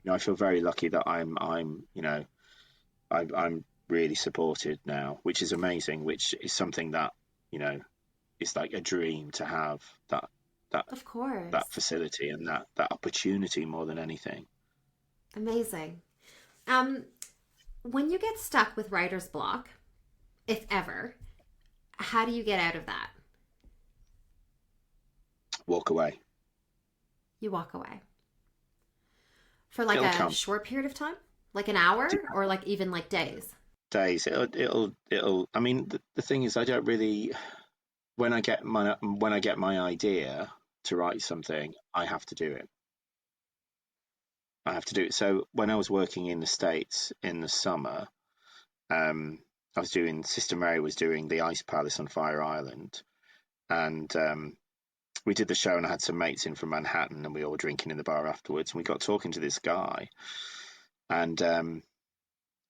I feel very lucky that I'm really supported now, which is amazing. Which is something that you know is like a dream to have that that Of that course. facility and that opportunity more than anything. Amazing. Um, when you get stuck with writer's block, if ever, how do you get out of that? Walk away. You walk away. For like It'll a come. short period of time? Like an hour or like even like days? Days. It'll. I mean, the thing is, I don't really. When I get my idea to write something, I have to do it. I have to do it. So when I was working in the States in the summer, um, Sister Mary was doing the Ice Palace on Fire Island, and we did the show, and I had some mates in from Manhattan, and we all were drinking in the bar afterwards, and we got talking to this guy, and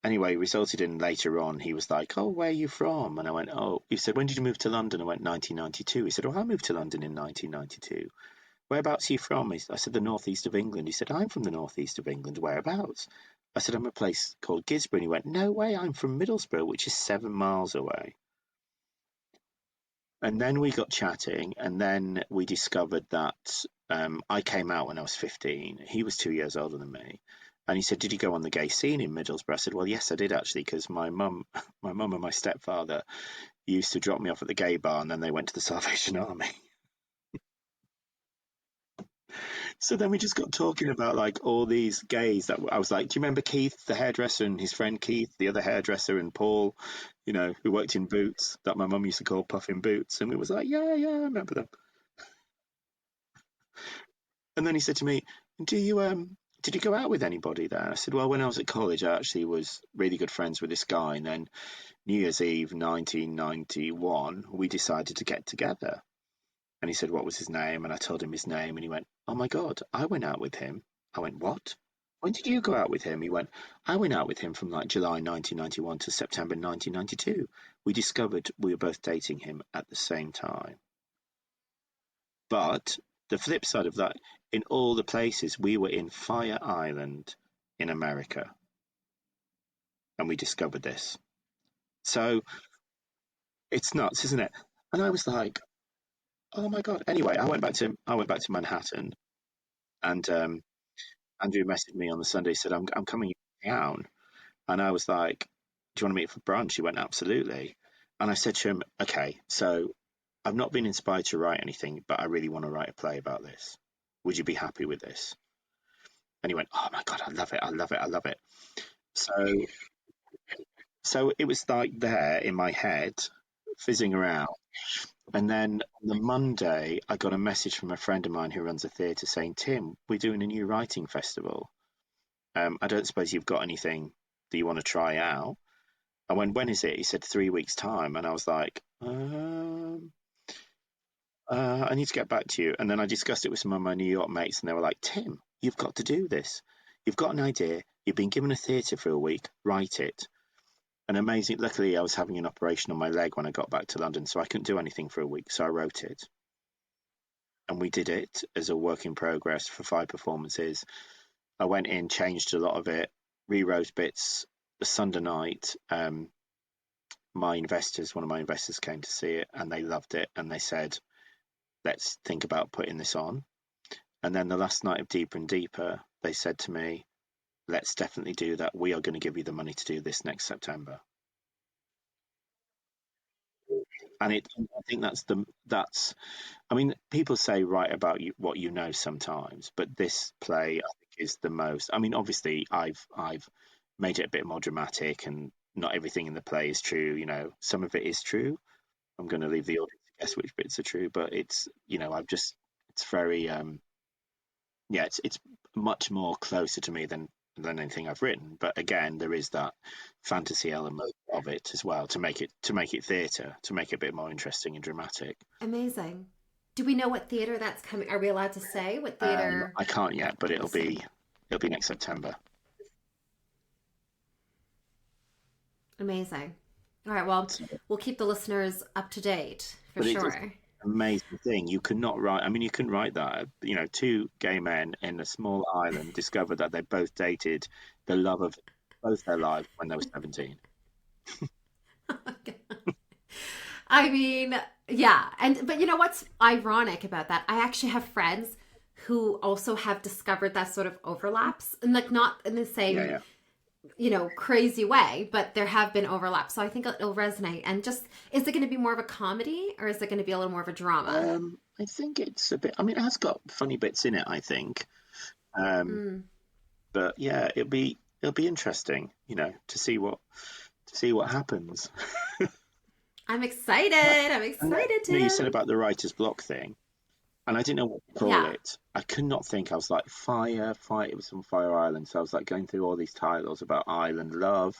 anyway, resulted in later on, he was like, "Oh, where are you from?" And I went, "Oh," he said, "When did you move to London?" I went, "1992." He said, "Oh, I moved to London in 1992. Whereabouts are you from?" I said, "The northeast of England." He said, "I'm from the northeast of England. Whereabouts?" I said, "I'm a place called Gisborne." He went, "No way, I'm from Middlesbrough, which is 7 miles away." And then we got chatting, and then we discovered that I came out when I was 15. He was 2 years older than me. And he said, "Did you go on the gay scene in Middlesbrough?" I said, "Well, yes, I did actually, because my mum, my mum and my stepfather used to drop me off at the gay bar, and then they went to the Salvation Army." So then we just got talking about like all these gays that I was like, "Do you remember Keith, the hairdresser, and his friend Keith, the other hairdresser, and Paul, who worked in Boots that my mum used to call Puffin Boots?" And we was like, "Yeah, yeah, I remember them." And then he said to me, did you go out with anybody there?" I said, "Well, when I was at college, I actually was really good friends with this guy, and then New Year's Eve 1991, we decided to get together." And he said, "What was his name?" And I told him his name, and he went, "Oh my God, I went out with him." I went, "What? When did you go out with him?" He went, "I went out with him from like July 1991 to September 1992. We discovered we were both dating him at the same time." But the flip side of that, in all the places, we were in Fire Island in America, and we discovered this. So it's nuts, isn't it? And I was like, "Oh my God." Anyway, I went back to Manhattan, and Andrew messaged me on the Sunday, said, I'm coming down. And I was like, "Do you want to meet for brunch?" He went, "Absolutely." And I said to him, "Okay, so I've not been inspired to write anything, but I really want to write a play about this. Would you be happy with this?" And he went, "Oh my God, I love it. I love it. I love it." So, so it was like there in my head, fizzing around. And then on the Monday, I got a message from a friend of mine who runs a theatre saying, "Tim, we're doing a new writing festival. I don't suppose you've got anything that you want to try out." I went, "When is it?" He said, "3 weeks' time." And I was like, I need to get back to you. And then I discussed it with some of my New York mates, and they were like, Tim, you've got to do this. You've got an idea. You've been given a theatre for a week. Write it. And amazing, luckily, I was having an operation on my leg when I got back to London, so I couldn't do anything for a week. So I wrote it. And we did it as a work in progress for 5 performances. I went in, changed a lot of it, rewrote bits. The Sunday night, one of my investors came to see it, and they loved it. And they said, let's think about putting this on. And then the last night of Deeper and Deeper, they said to me, let's definitely do that. We are going to give you the money to do this next September. And I think I mean, people say write about what you know sometimes, but this play I think is the most. I mean, obviously I've made it a bit more dramatic, and not everything in the play is true. Some of it is true. I'm going to leave the audience to guess which bits are true, but it's very it's much more closer to me than anything I've written. But again, there is that fantasy element of it as well to make it theatre, to make it a bit more interesting and dramatic. Amazing. Do we know what theater that's coming? Are we allowed to say what theater? I can't yet, but it'll be next September. Amazing. All right. Well, we'll keep the listeners up to date for sure. Amazing thing. You cannot write. I mean, you couldn't write that. 2 gay men in a small island discovered that they both dated the love of both their lives when they were 17. I mean, yeah. But you know what's ironic about that? I actually have friends who also have discovered that sort of overlaps, and like not in the same, crazy way, but there have been overlaps. So I think it'll resonate. And just, is it going to be more of a comedy, or is it going to be a little more of a drama? I think it's a bit. I mean, it has got funny bits in it, I think. But yeah, it'll be interesting, to see what happens. I'm excited. Tim. You said about the writer's block thing, and I didn't know what to call it. I could not think. I was like, fire. It was on Fire Island. So I was like going through all these titles about island love,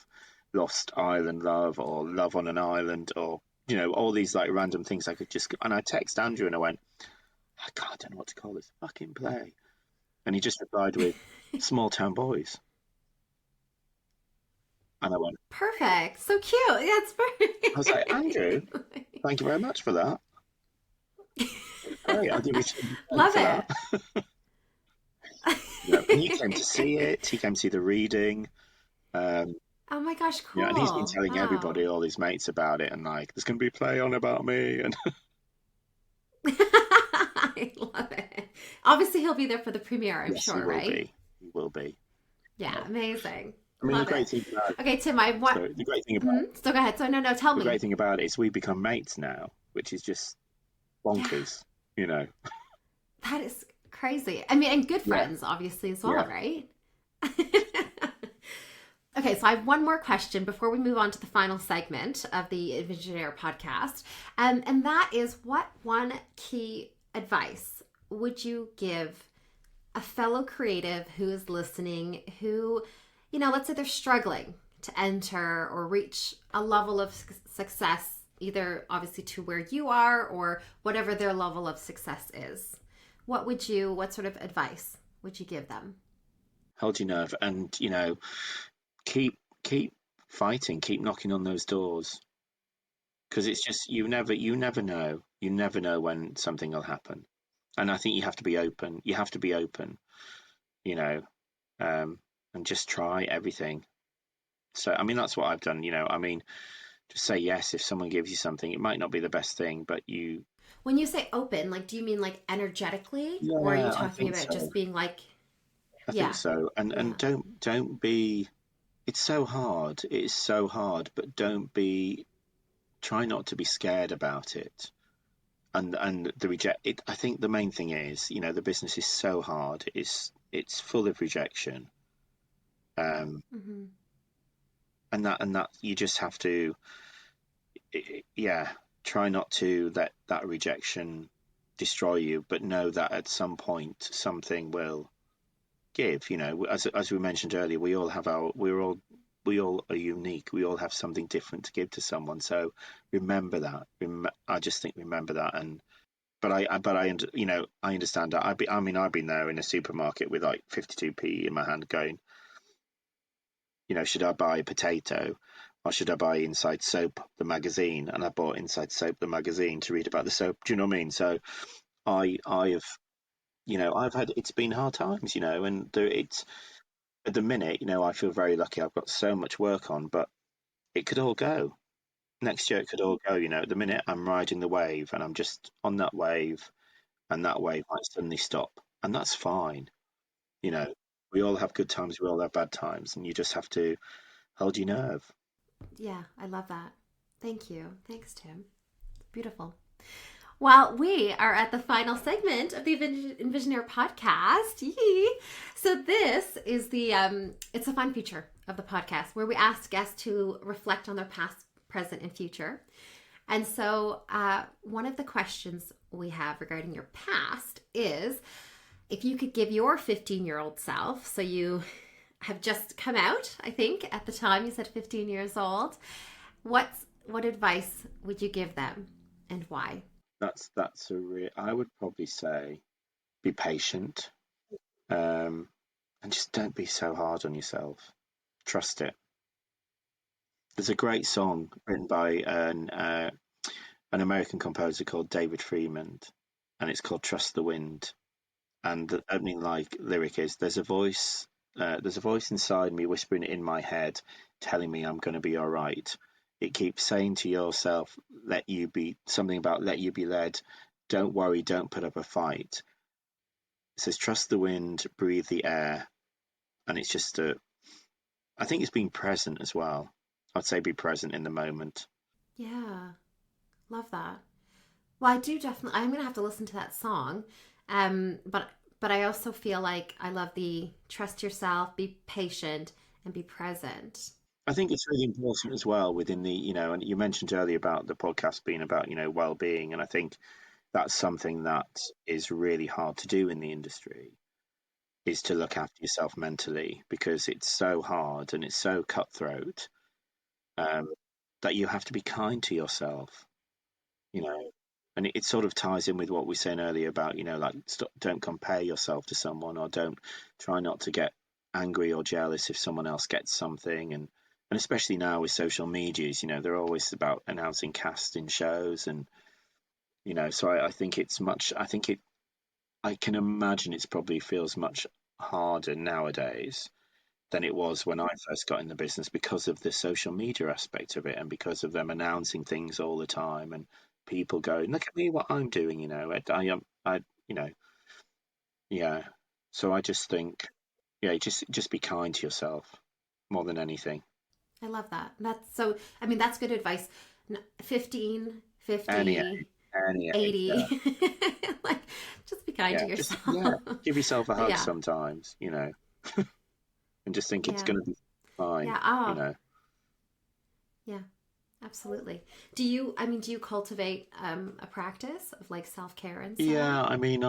lost island love, or love on an island, or all these like random things I could just. And I texted Andrew and I went, I don't know what to call this fucking play, and he just replied with Small Town Boys. And I went, perfect. So cute. Yeah, it's perfect. I was like, Andrew, thank you very much for that. Great, I think we should love it. And he came to see it. He came to see the reading. Oh my gosh, cool. And he's been telling everybody, all his mates, about it, and like, there's going to be a play on about me. And I love it. Obviously, he'll be there for the premiere, I'm sure, right? He will be. Yeah, amazing. I mean, the great thing about it. Okay, Tim, the great thing about it. So go ahead. So no, tell me. The great thing about it is we become mates now, which is just bonkers, That is crazy. I mean, and good friends, obviously, as well, right? Okay, so I have one more question before we move on to the final segment of the Visionaire podcast. And that is, what one key advice would you give a fellow creative who is listening, who, let's say they're struggling to enter or reach a level of success, either obviously to where you are or whatever their level of success is? What sort of advice would you give them? Hold your nerve and, keep fighting, keep knocking on those doors. Because it's just, you never know. You never know when something will happen. And I think you have to be open. And just try everything. So, I mean, that's what I've done, I mean, just say yes if someone gives you something. It might not be the best thing, but you... When you say open, like, do you mean like energetically? Yeah, or are you talking about just being like... I think so. And don't be... It's so hard. It is so hard, but try not to be scared about it. And the reject... I think the main thing is, the business is so hard. It's full of rejection. And that you just have to, try not to let that rejection destroy you, but know that at some point something will give. As we mentioned earlier, we all are unique. We all have something different to give to someone. So remember that. I just think remember that, I understand that. I've been there in a supermarket with like 52p in my hand, going, should I buy a potato or should I buy Inside Soap, the magazine? And I bought Inside Soap, the magazine, to read about the soap. Do you know what I mean? So I have, I've had, it's been hard times, and it's at the minute, I feel very lucky. I've got so much work on, but it could all go. Next year, it could all go. At the minute, I'm riding the wave and I'm just on that wave, and that wave might suddenly stop. And that's fine. You know, we all have good times, we all have bad times, and you just have to hold your nerve. Yeah, I love that. Thank you. Thanks, Tim. Beautiful. Well, we are at the final segment of the Envisioneer podcast. Yee. So this is it's a fun feature of the podcast where we ask guests to reflect on their past, present, and future. And so one of the questions we have regarding your past is, if you could give your 15-year-old self, so you have just come out, I think, at the time you said 15 years old, what advice would you give them and why? I would probably say be patient, and just don't be so hard on yourself. Trust it. There's a great song written by an American composer called David Freeman, and it's called "Trust the Wind." And the opening lyric is, there's a voice inside me whispering in my head, telling me I'm going to be all right. It keeps saying to yourself, let you be led. Don't worry, don't put up a fight. It says, trust the wind, breathe the air. And it's just I think it's being present as well. I'd say be present in the moment. Yeah, love that. Well, I do definitely, I'm going to have to listen to that song. But I also feel like I love the trust yourself, be patient, and be present. I think it's really important as well within and you mentioned earlier about the podcast being about, well-being. And I think that's something that is really hard to do in the industry, is to look after yourself mentally, because it's so hard and it's so cutthroat, that you have to be kind to yourself, you know. And it sort of ties in with what we were saying earlier about, don't compare yourself to someone, or don't try not to get angry or jealous if someone else gets something. And especially now with social medias, they're always about announcing casting shows. And, so I think I can imagine it's probably feels much harder nowadays than it was when I first got in the business, because of the social media aspect of it, and because of them announcing things all the time, and people going, look at me, what I'm doing, yeah. So I just think, yeah, just be kind to yourself more than anything. I love that. That's good advice. 15, Any 50, any age, 80. Like, just be kind to just yourself. give yourself a hug Yeah. sometimes, and just think it's Yeah. going to be fine, Yeah. you Oh, know. yeah. Absolutely. Do you cultivate a practice of like self-care and Yeah, stuff? I mean,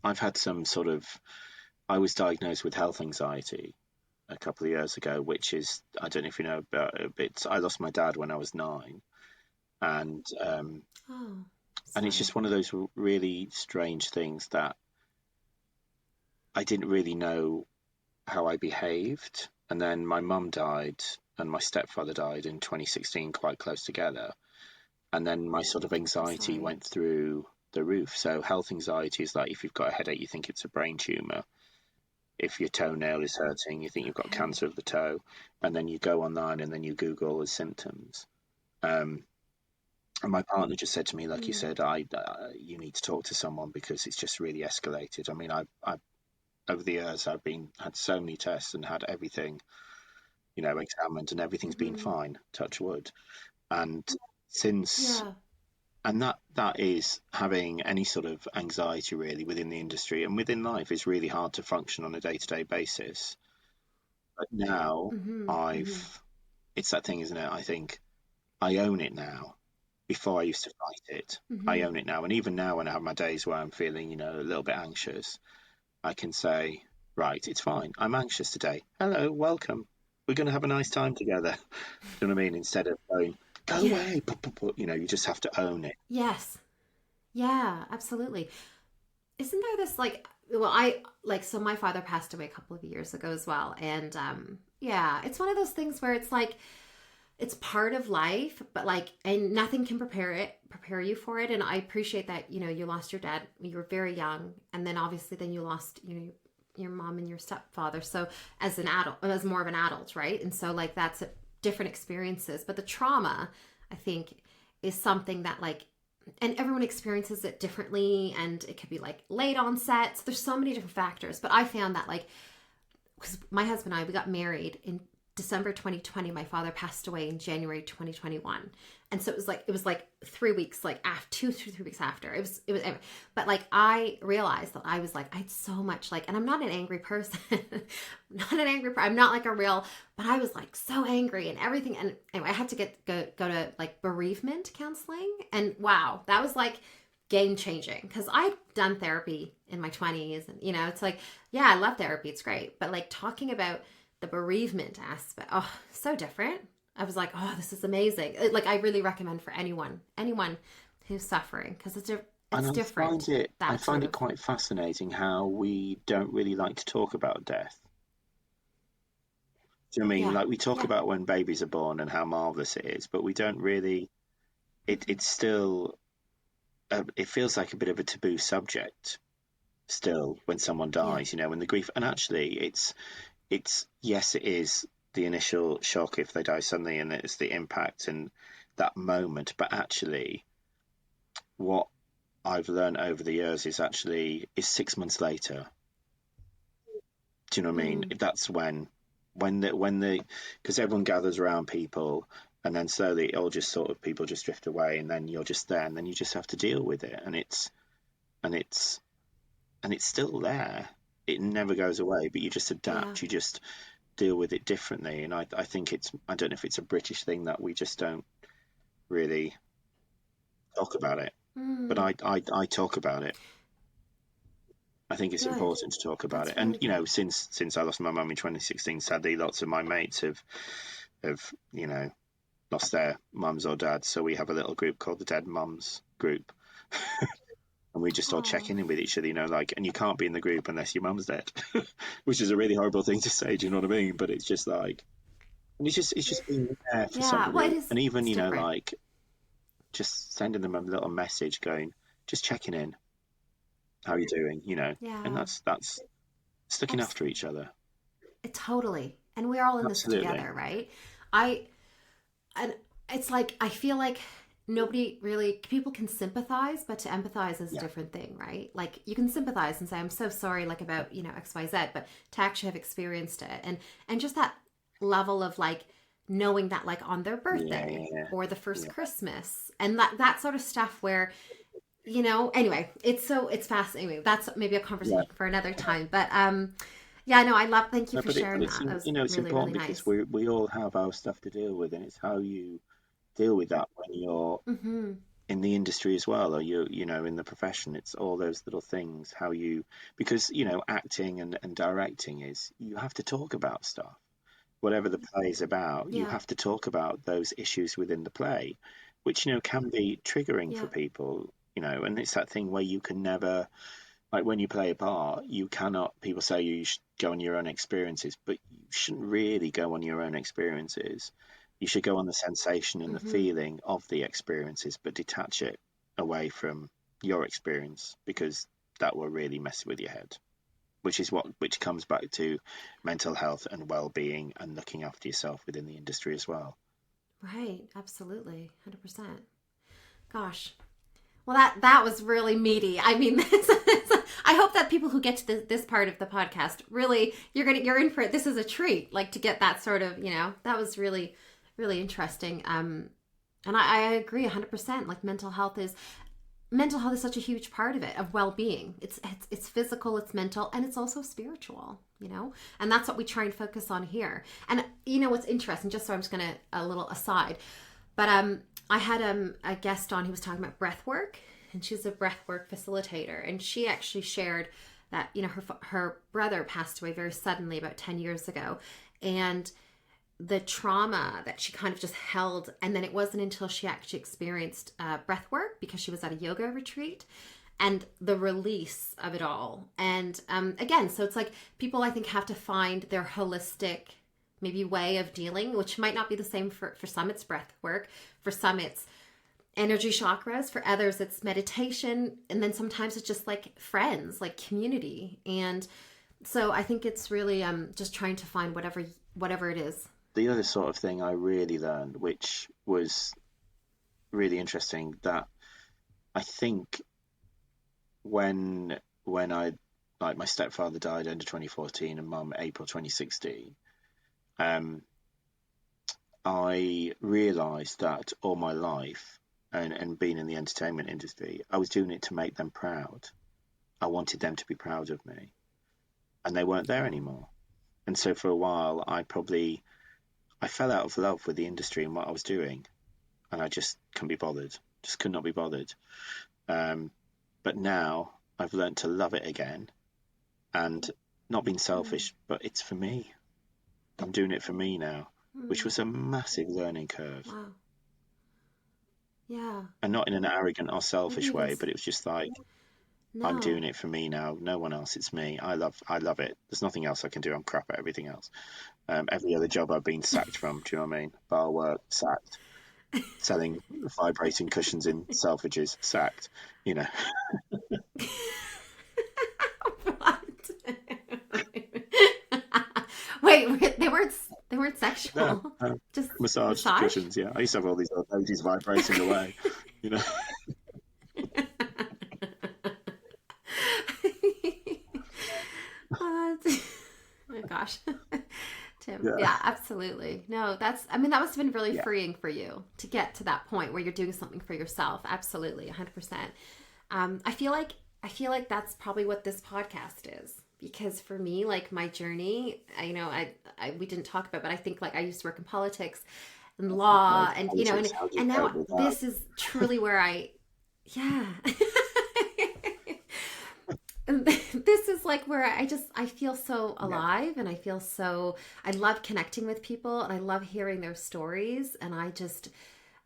I've had some sort of, I was diagnosed with health anxiety a couple of years ago, which is, I don't know if you know about it, but I lost my dad when I was 9, and Oh, it's just sorry. one of those really strange things that I didn't really know how I behaved. And then my mum died and my stepfather died in 2016, quite close together. And then my sort of I'm anxiety sorry. went through the roof. So health anxiety is like, if you've got a headache, you think it's a brain tumor. If your toenail is hurting, you think you've got Okay. cancer of the toe. And then you go online and then you Google the symptoms. Um, and my partner just said to me, like you Mm. said, you need to talk to someone because it's just really escalated. I mean, I over the years I've been had so many tests and had everything, examined, and everything's been Mm-hmm. fine, touch wood. And since Yeah. and that is, having any sort of anxiety really within the industry and within life is really hard to function on a day-to-day basis. But now Mm-hmm. Mm-hmm. I've it's that thing, isn't it? I think I own it now. Before I used to fight it. I Mm-hmm. own it now. And even now when I have my days where I'm feeling, a little bit anxious, I can say, right, it's fine. I'm anxious today. Hello, welcome. We're going to have a nice time together. Do you know what I mean? Instead of going, go Yeah. away, you just have to own it. Yes. Yeah, absolutely. Isn't there this like, well, I like, so my father passed away a couple of years ago as well. And yeah, it's one of those things where it's like, it's part of life, but like, and nothing can prepare you for it. And I appreciate that, you lost your dad, you were very young. And then obviously then you lost, your mom and your stepfather. So as an adult, as more of an adult, right? And so like, that's different experiences, but the trauma, I think, is something that like, and everyone experiences it differently, and it could be like late onset. So there's so many different factors, but I found that like, because my husband and I, we got married in December 2020. My father passed away in January 2021. And so it was like 3 weeks, like after 2 to 3 weeks after but like, I realized that I was like, I had so much like, and I'm not an angry person, I'm not like a real, but I was like so angry and everything. And anyway, I had to go to like bereavement counseling. And wow, that was like game changing, because I'd done therapy in my 20s, and it's like, yeah, I love therapy, it's great, but like talking about the bereavement aspect, oh, so different. I was like, oh, this is amazing. Like, I really recommend for anyone who's suffering, because it's And different. I That find sort it of, quite fascinating how we don't really like to talk about death. Do you know what I mean? yeah, Like we talk yeah, about when babies are born and how marvelous it is, but we don't really. It's still. It feels like a bit of a taboo subject still when someone yeah, dies. When the grief, and actually, it's yes, it is the initial shock if they die suddenly, and it's the impact and that moment. But actually, what I've learned over the years is 6 months later. Do you know what I mean? mm, That's when the because everyone gathers around people, and then slowly it all just sort of people just drift away, and then you're just there, and then you just have to deal with it, and and it's it's still there. It never goes away, but you just yeah, adapt. You just deal with it differently, and I think I don't know if it's a British thing that we just don't really talk about it, but mm, I talk about it. I think it's good. important to talk about it. That's And really good. since I lost my mum in 2016, sadly, lots of my mates have lost their mums or dads. So we have a little group called the Dead Mums group, and we just all check Oh, in with each other. Like, and you can't be in the group unless your mum's dead, which is a really horrible thing to say. Do you know what I mean? But it's just like, and it's just being there for yeah. Well, it somebody, is. and even It's different. like just sending them a little message, going, just checking in, how are you doing? And Yeah, that's looking after each other. totally. And we're all in this Absolutely. together, right? I and it's like, I feel like nobody really, people can sympathize, but to empathize is a Yeah. different thing, right? Like, you can sympathize and say, I'm so sorry, like, about XYZ, but to actually have experienced it, and just that level of like knowing that, like, on their Yeah. birthday Yeah. or the first Yeah. Christmas, and that sort of stuff, where anyway, it's fascinating. Anyway, that's maybe a Yeah. conversation for another time, but yeah, no, I love, thank you No, for but sharing it's that. That was it's really, really important because nice. we all have our stuff to deal with, and it's how you deal with that when you're Mm-hmm. in the industry as well, or you in the profession. It's all those little things, how you because acting and directing is you have to talk about stuff. Whatever the play is about, you Yeah, have to talk about those issues within the play, which can be triggering for yeah, people. And it's that thing where you can never like when you play a part, you cannot. People say you should go on your own experiences, but you shouldn't really go on your own experiences. You should go on the sensation and the mm-hmm. feeling of the experiences, but detach it away from your experience because that will really mess with your head. Which comes back to mental health and well-being and looking after yourself within the industry as well. Right, absolutely, 100%. Gosh, well, that was really meaty. I mean, I hope that people who get to this part of the podcast, really, you're in for it. This is a treat, like, to get that sort of, that was really, really interesting. And I agree 100%. Like, mental health is such a huge part of it, of well-being. It's physical, it's mental, and it's also spiritual, and that's what we try and focus on here. And what's interesting, just so I'm just gonna, a little aside, but I had a guest on who was talking about breath work, and she's a breath work facilitator, and she actually shared that her brother passed away very suddenly about 10 years ago, and the trauma that she kind of just held. And then it wasn't until she actually experienced breath work, because she was at a yoga retreat, and the release of it all. And again, so it's like people, I think, have to find their holistic maybe way of dealing, which might not be the same for some. It's breath work. For some, it's energy chakras. For others, it's meditation. And then sometimes it's just like friends, like community. And so I think it's really just trying to find whatever it is. The other sort of thing I really learned, which was really interesting, that I think when I, like, my stepfather died end of 2014 and mum April 2016, I realised that all my life, and being in the entertainment industry, I was doing it to make them proud. I wanted them to be proud of me, and they weren't there anymore. And so for a while, I fell out of love with the industry and what I was doing, and I just couldn't be bothered. Just could not be bothered. But now I've learned to love it again, and not being selfish, but it's for me. I'm doing it for me now, which was a massive learning curve. Wow. Yeah. And not in an arrogant or selfish way, but it was just like, No. I'm doing it for me now. No one else. It's me. I love it. There's nothing else I can do. I'm crap at everything else. Every other job I've been sacked from. Do you know what I mean? Bar work, sacked. Selling vibrating cushions in Selfridges, sacked. You know. What? Wait, they weren't sexual. No, just massage cushions. Yeah, I used to have all these old ladies vibrating away. You know. Oh my gosh. Tim. Yeah, absolutely. No, that must have been really freeing for you to get to that point where you're doing something for yourself. Absolutely. 100%. I feel like that's probably what this podcast is, because for me, like, my journey, we didn't talk about, but I think, like, I used to work in politics and law, and and now this is truly where and this is like where I feel so alive, and I love connecting with people, and I love hearing their stories, and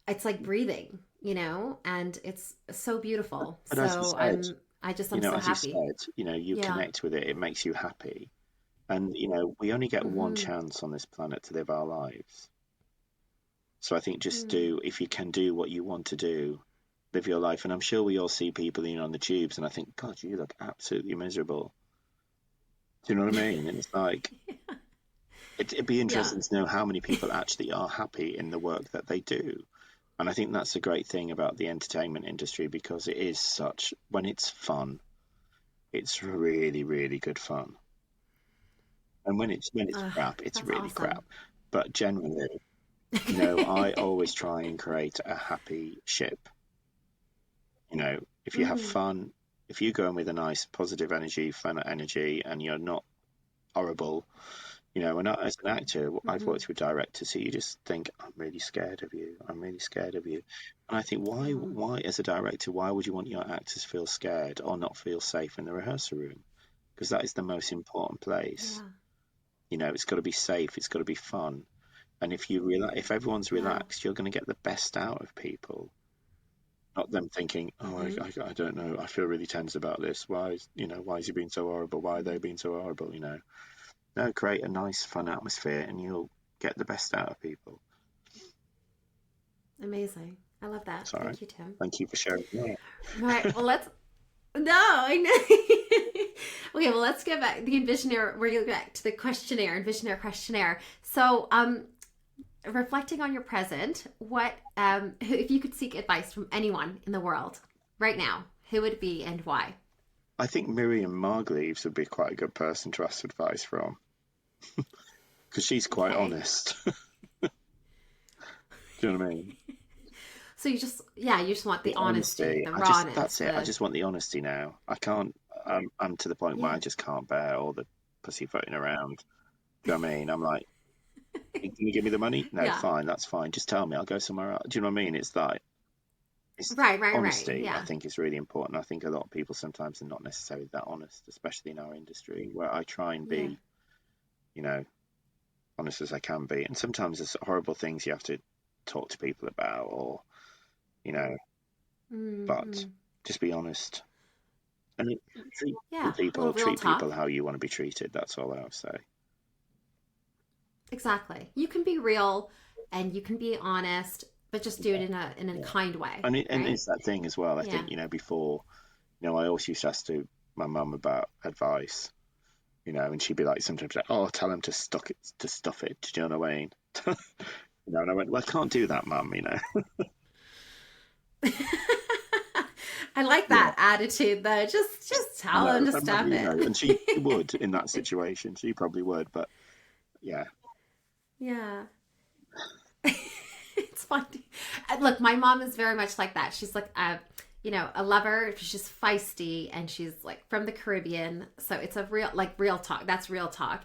it's like breathing, and it's so beautiful. But so I'm so as happy. you said, you connect with it. It makes you happy. And, we only get one chance on this planet to live our lives. So I think just if you can do what you want to do, live your life. And I'm sure we all see people, on the tubes, and I think, God, you look absolutely miserable. Do you know what I mean? And it's like, it'd be interesting to know how many people actually are happy in the work that they do. And I think that's a great thing about the entertainment industry, because it is when it's fun, it's really, really good fun. And when it's crap, it's really awesome. crap. But generally, I always try and create a happy ship. If you have fun, if you go in with a nice positive energy, fun energy, and you're not horrible, and as an actor, I've worked with directors who you just think, I'm really scared of you. I'm really scared of you. And I think, why, as a director, why would you want your actors to feel scared or not feel safe in the rehearsal room? Because that is the most important place. It's got to be safe. It's got to be fun. And if everyone's relaxed, you're going to get the best out of people. Not them thinking, I don't know, I feel really tense about this. Why is he being so horrible? Why are they being so horrible? No, create a nice, fun atmosphere, and you'll get the best out of people. Amazing. I love that. Sorry. Thank you, Tim. Thank you for sharing. Yeah. All right. Well, no, I know. Okay. Well, let's get back the Envisionaire. We're going to go back to the Envisionaire questionnaire. So, reflecting on your present, if you could seek advice from anyone in the world right now, who would it be and why? I think Miriam Margleaves would be quite a good person to ask advice from, because she's quite honest. Do you know what I mean? So you just want the honesty, the rawness. That's it. I just want the honesty now. I can't. I'm to the point where I just can't bear all the pussyfooting around. Do you know what I mean? I'm like, can you give me the money? No, fine, that's fine. Just tell me, I'll go somewhere else. Do you know what I mean? It's like, honesty, I think, is really important. I think a lot of people sometimes are not necessarily that honest, especially in our industry, where I try and be, honest as I can be. And sometimes there's horrible things you have to talk to people about, or, you know, but just be honest. And treat people how you want to be treated. That's all I'll say. Exactly. You can be real and you can be honest, but just do it in a kind way. And it's that thing as well. I think, before, I always used to ask my mum about advice, and she'd be like, sometimes like, oh, tell him to stuff it. Do you know what I mean? And I went, well, I can't do that, mum, I like that attitude though. Just tell him to stuff it. And she would in that situation. She probably would, but yeah. Yeah. It's funny. Look, my mom is very much like that. She's like, a lover. She's feisty and she's like from the Caribbean. So it's a real talk. That's real talk.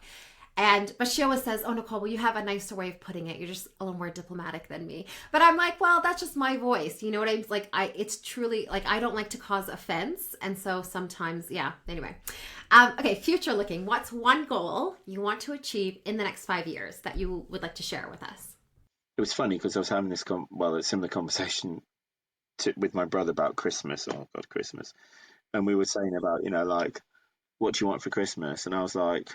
But she always says, oh, Nicole, well, you have a nicer way of putting it. You're just a little more diplomatic than me. But I'm like, well, that's just my voice. You know what I mean? Like, it's truly like, I don't like to cause offense. And so sometimes, yeah, anyway. Okay, future looking. What's one goal you want to achieve in the next 5 years that you would like to share with us? It was funny because I was having a similar conversation with my brother about Christmas. Oh, God, Christmas. And we were saying about, like, what do you want for Christmas? And I was like,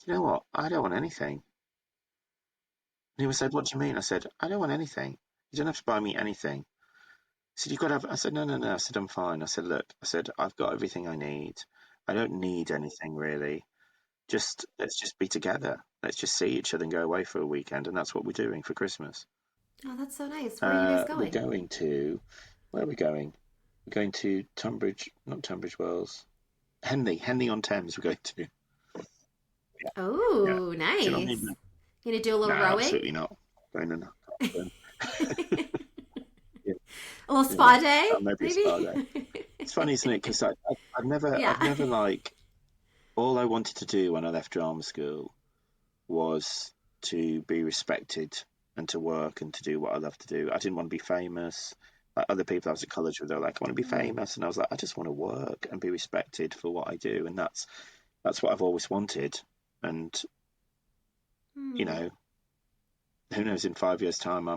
you know what? I don't want anything. And he said, what do you mean? I said, I don't want anything. You don't have to buy me anything. He said, you've got to have... I said, no. I said, I'm fine. I said, look, I've got everything I need. I don't need anything really. Let's just be together. Let's just see each other and go away for a weekend. And that's what we're doing for Christmas. Oh, that's so nice. Where are you guys going? Where are we going? We're going to not Tunbridge Wells. Henley-on-Thames we're going to. Yeah. Oh, nice. You gonna do a little rowing? Absolutely not. No. A little spa day? Maybe a spa day. It's funny, isn't it? Because I've never like, all I wanted to do when I left drama school was to be respected and to work and to do what I love to do. I didn't want to be famous. Like other people I was at college with, they were like, I want to be famous. And I was like, I just want to work and be respected for what I do. And that's what I've always wanted. And, who knows, in 5 years' time, I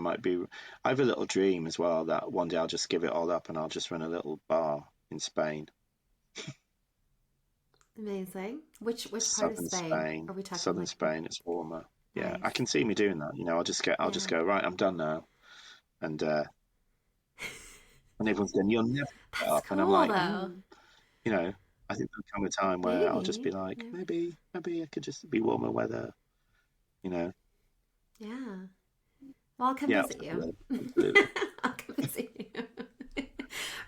have a little dream as well that one day I'll just give it all up and I'll just run a little bar in Spain. Amazing. Which part of Spain are we talking Southern about? Spain, it's warmer. Yeah, nice. I can see me doing that. I'll just go, right, I'm done now. And everyone's going, you'll never get up. Cool, and I'm like, though. I think there'll come a time where I'll just be like, maybe I could just be warmer weather, Yeah. Well, I'll come visit you. Absolutely. I'll come visit you.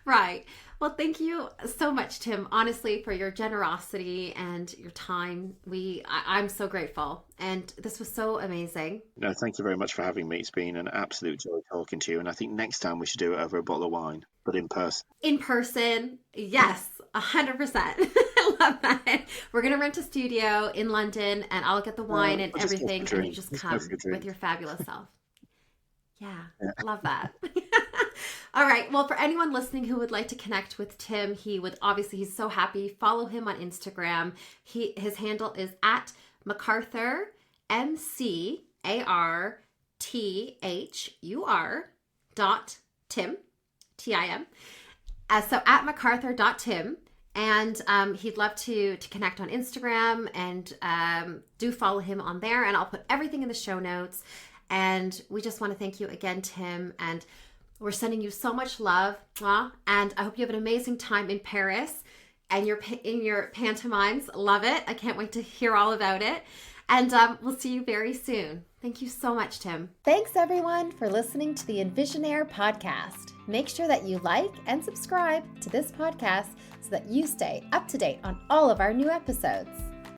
Right. Well, thank you so much, Tim, honestly, for your generosity and your time. I'm so grateful. And this was so amazing. No, thank you very much for having me. It's been an absolute joy talking to you. And I think next time we should do it over a bottle of wine, but in person. In person. Yes, 100%. I love that. We're going to rent a studio in London and I'll get the wine and everything. And you just come with your fabulous self. Yeah, love that. All right. Well, for anyone listening who would like to connect with Tim, he's so happy. Follow him on Instagram. His handle is at McArthur, McArthur.Tim, Tim. So at McArthur.Tim. And he'd love to connect on Instagram and do follow him on there. And I'll put everything in the show notes. And we just want to thank you again, Tim. And we're sending you so much love. And I hope you have an amazing time in Paris and in your pantomimes. Love it. I can't wait to hear all about it. And we'll see you very soon. Thank you so much, Tim. Thanks, everyone, for listening to the Envisionaire podcast. Make sure that you like and subscribe to this podcast so that you stay up to date on all of our new episodes.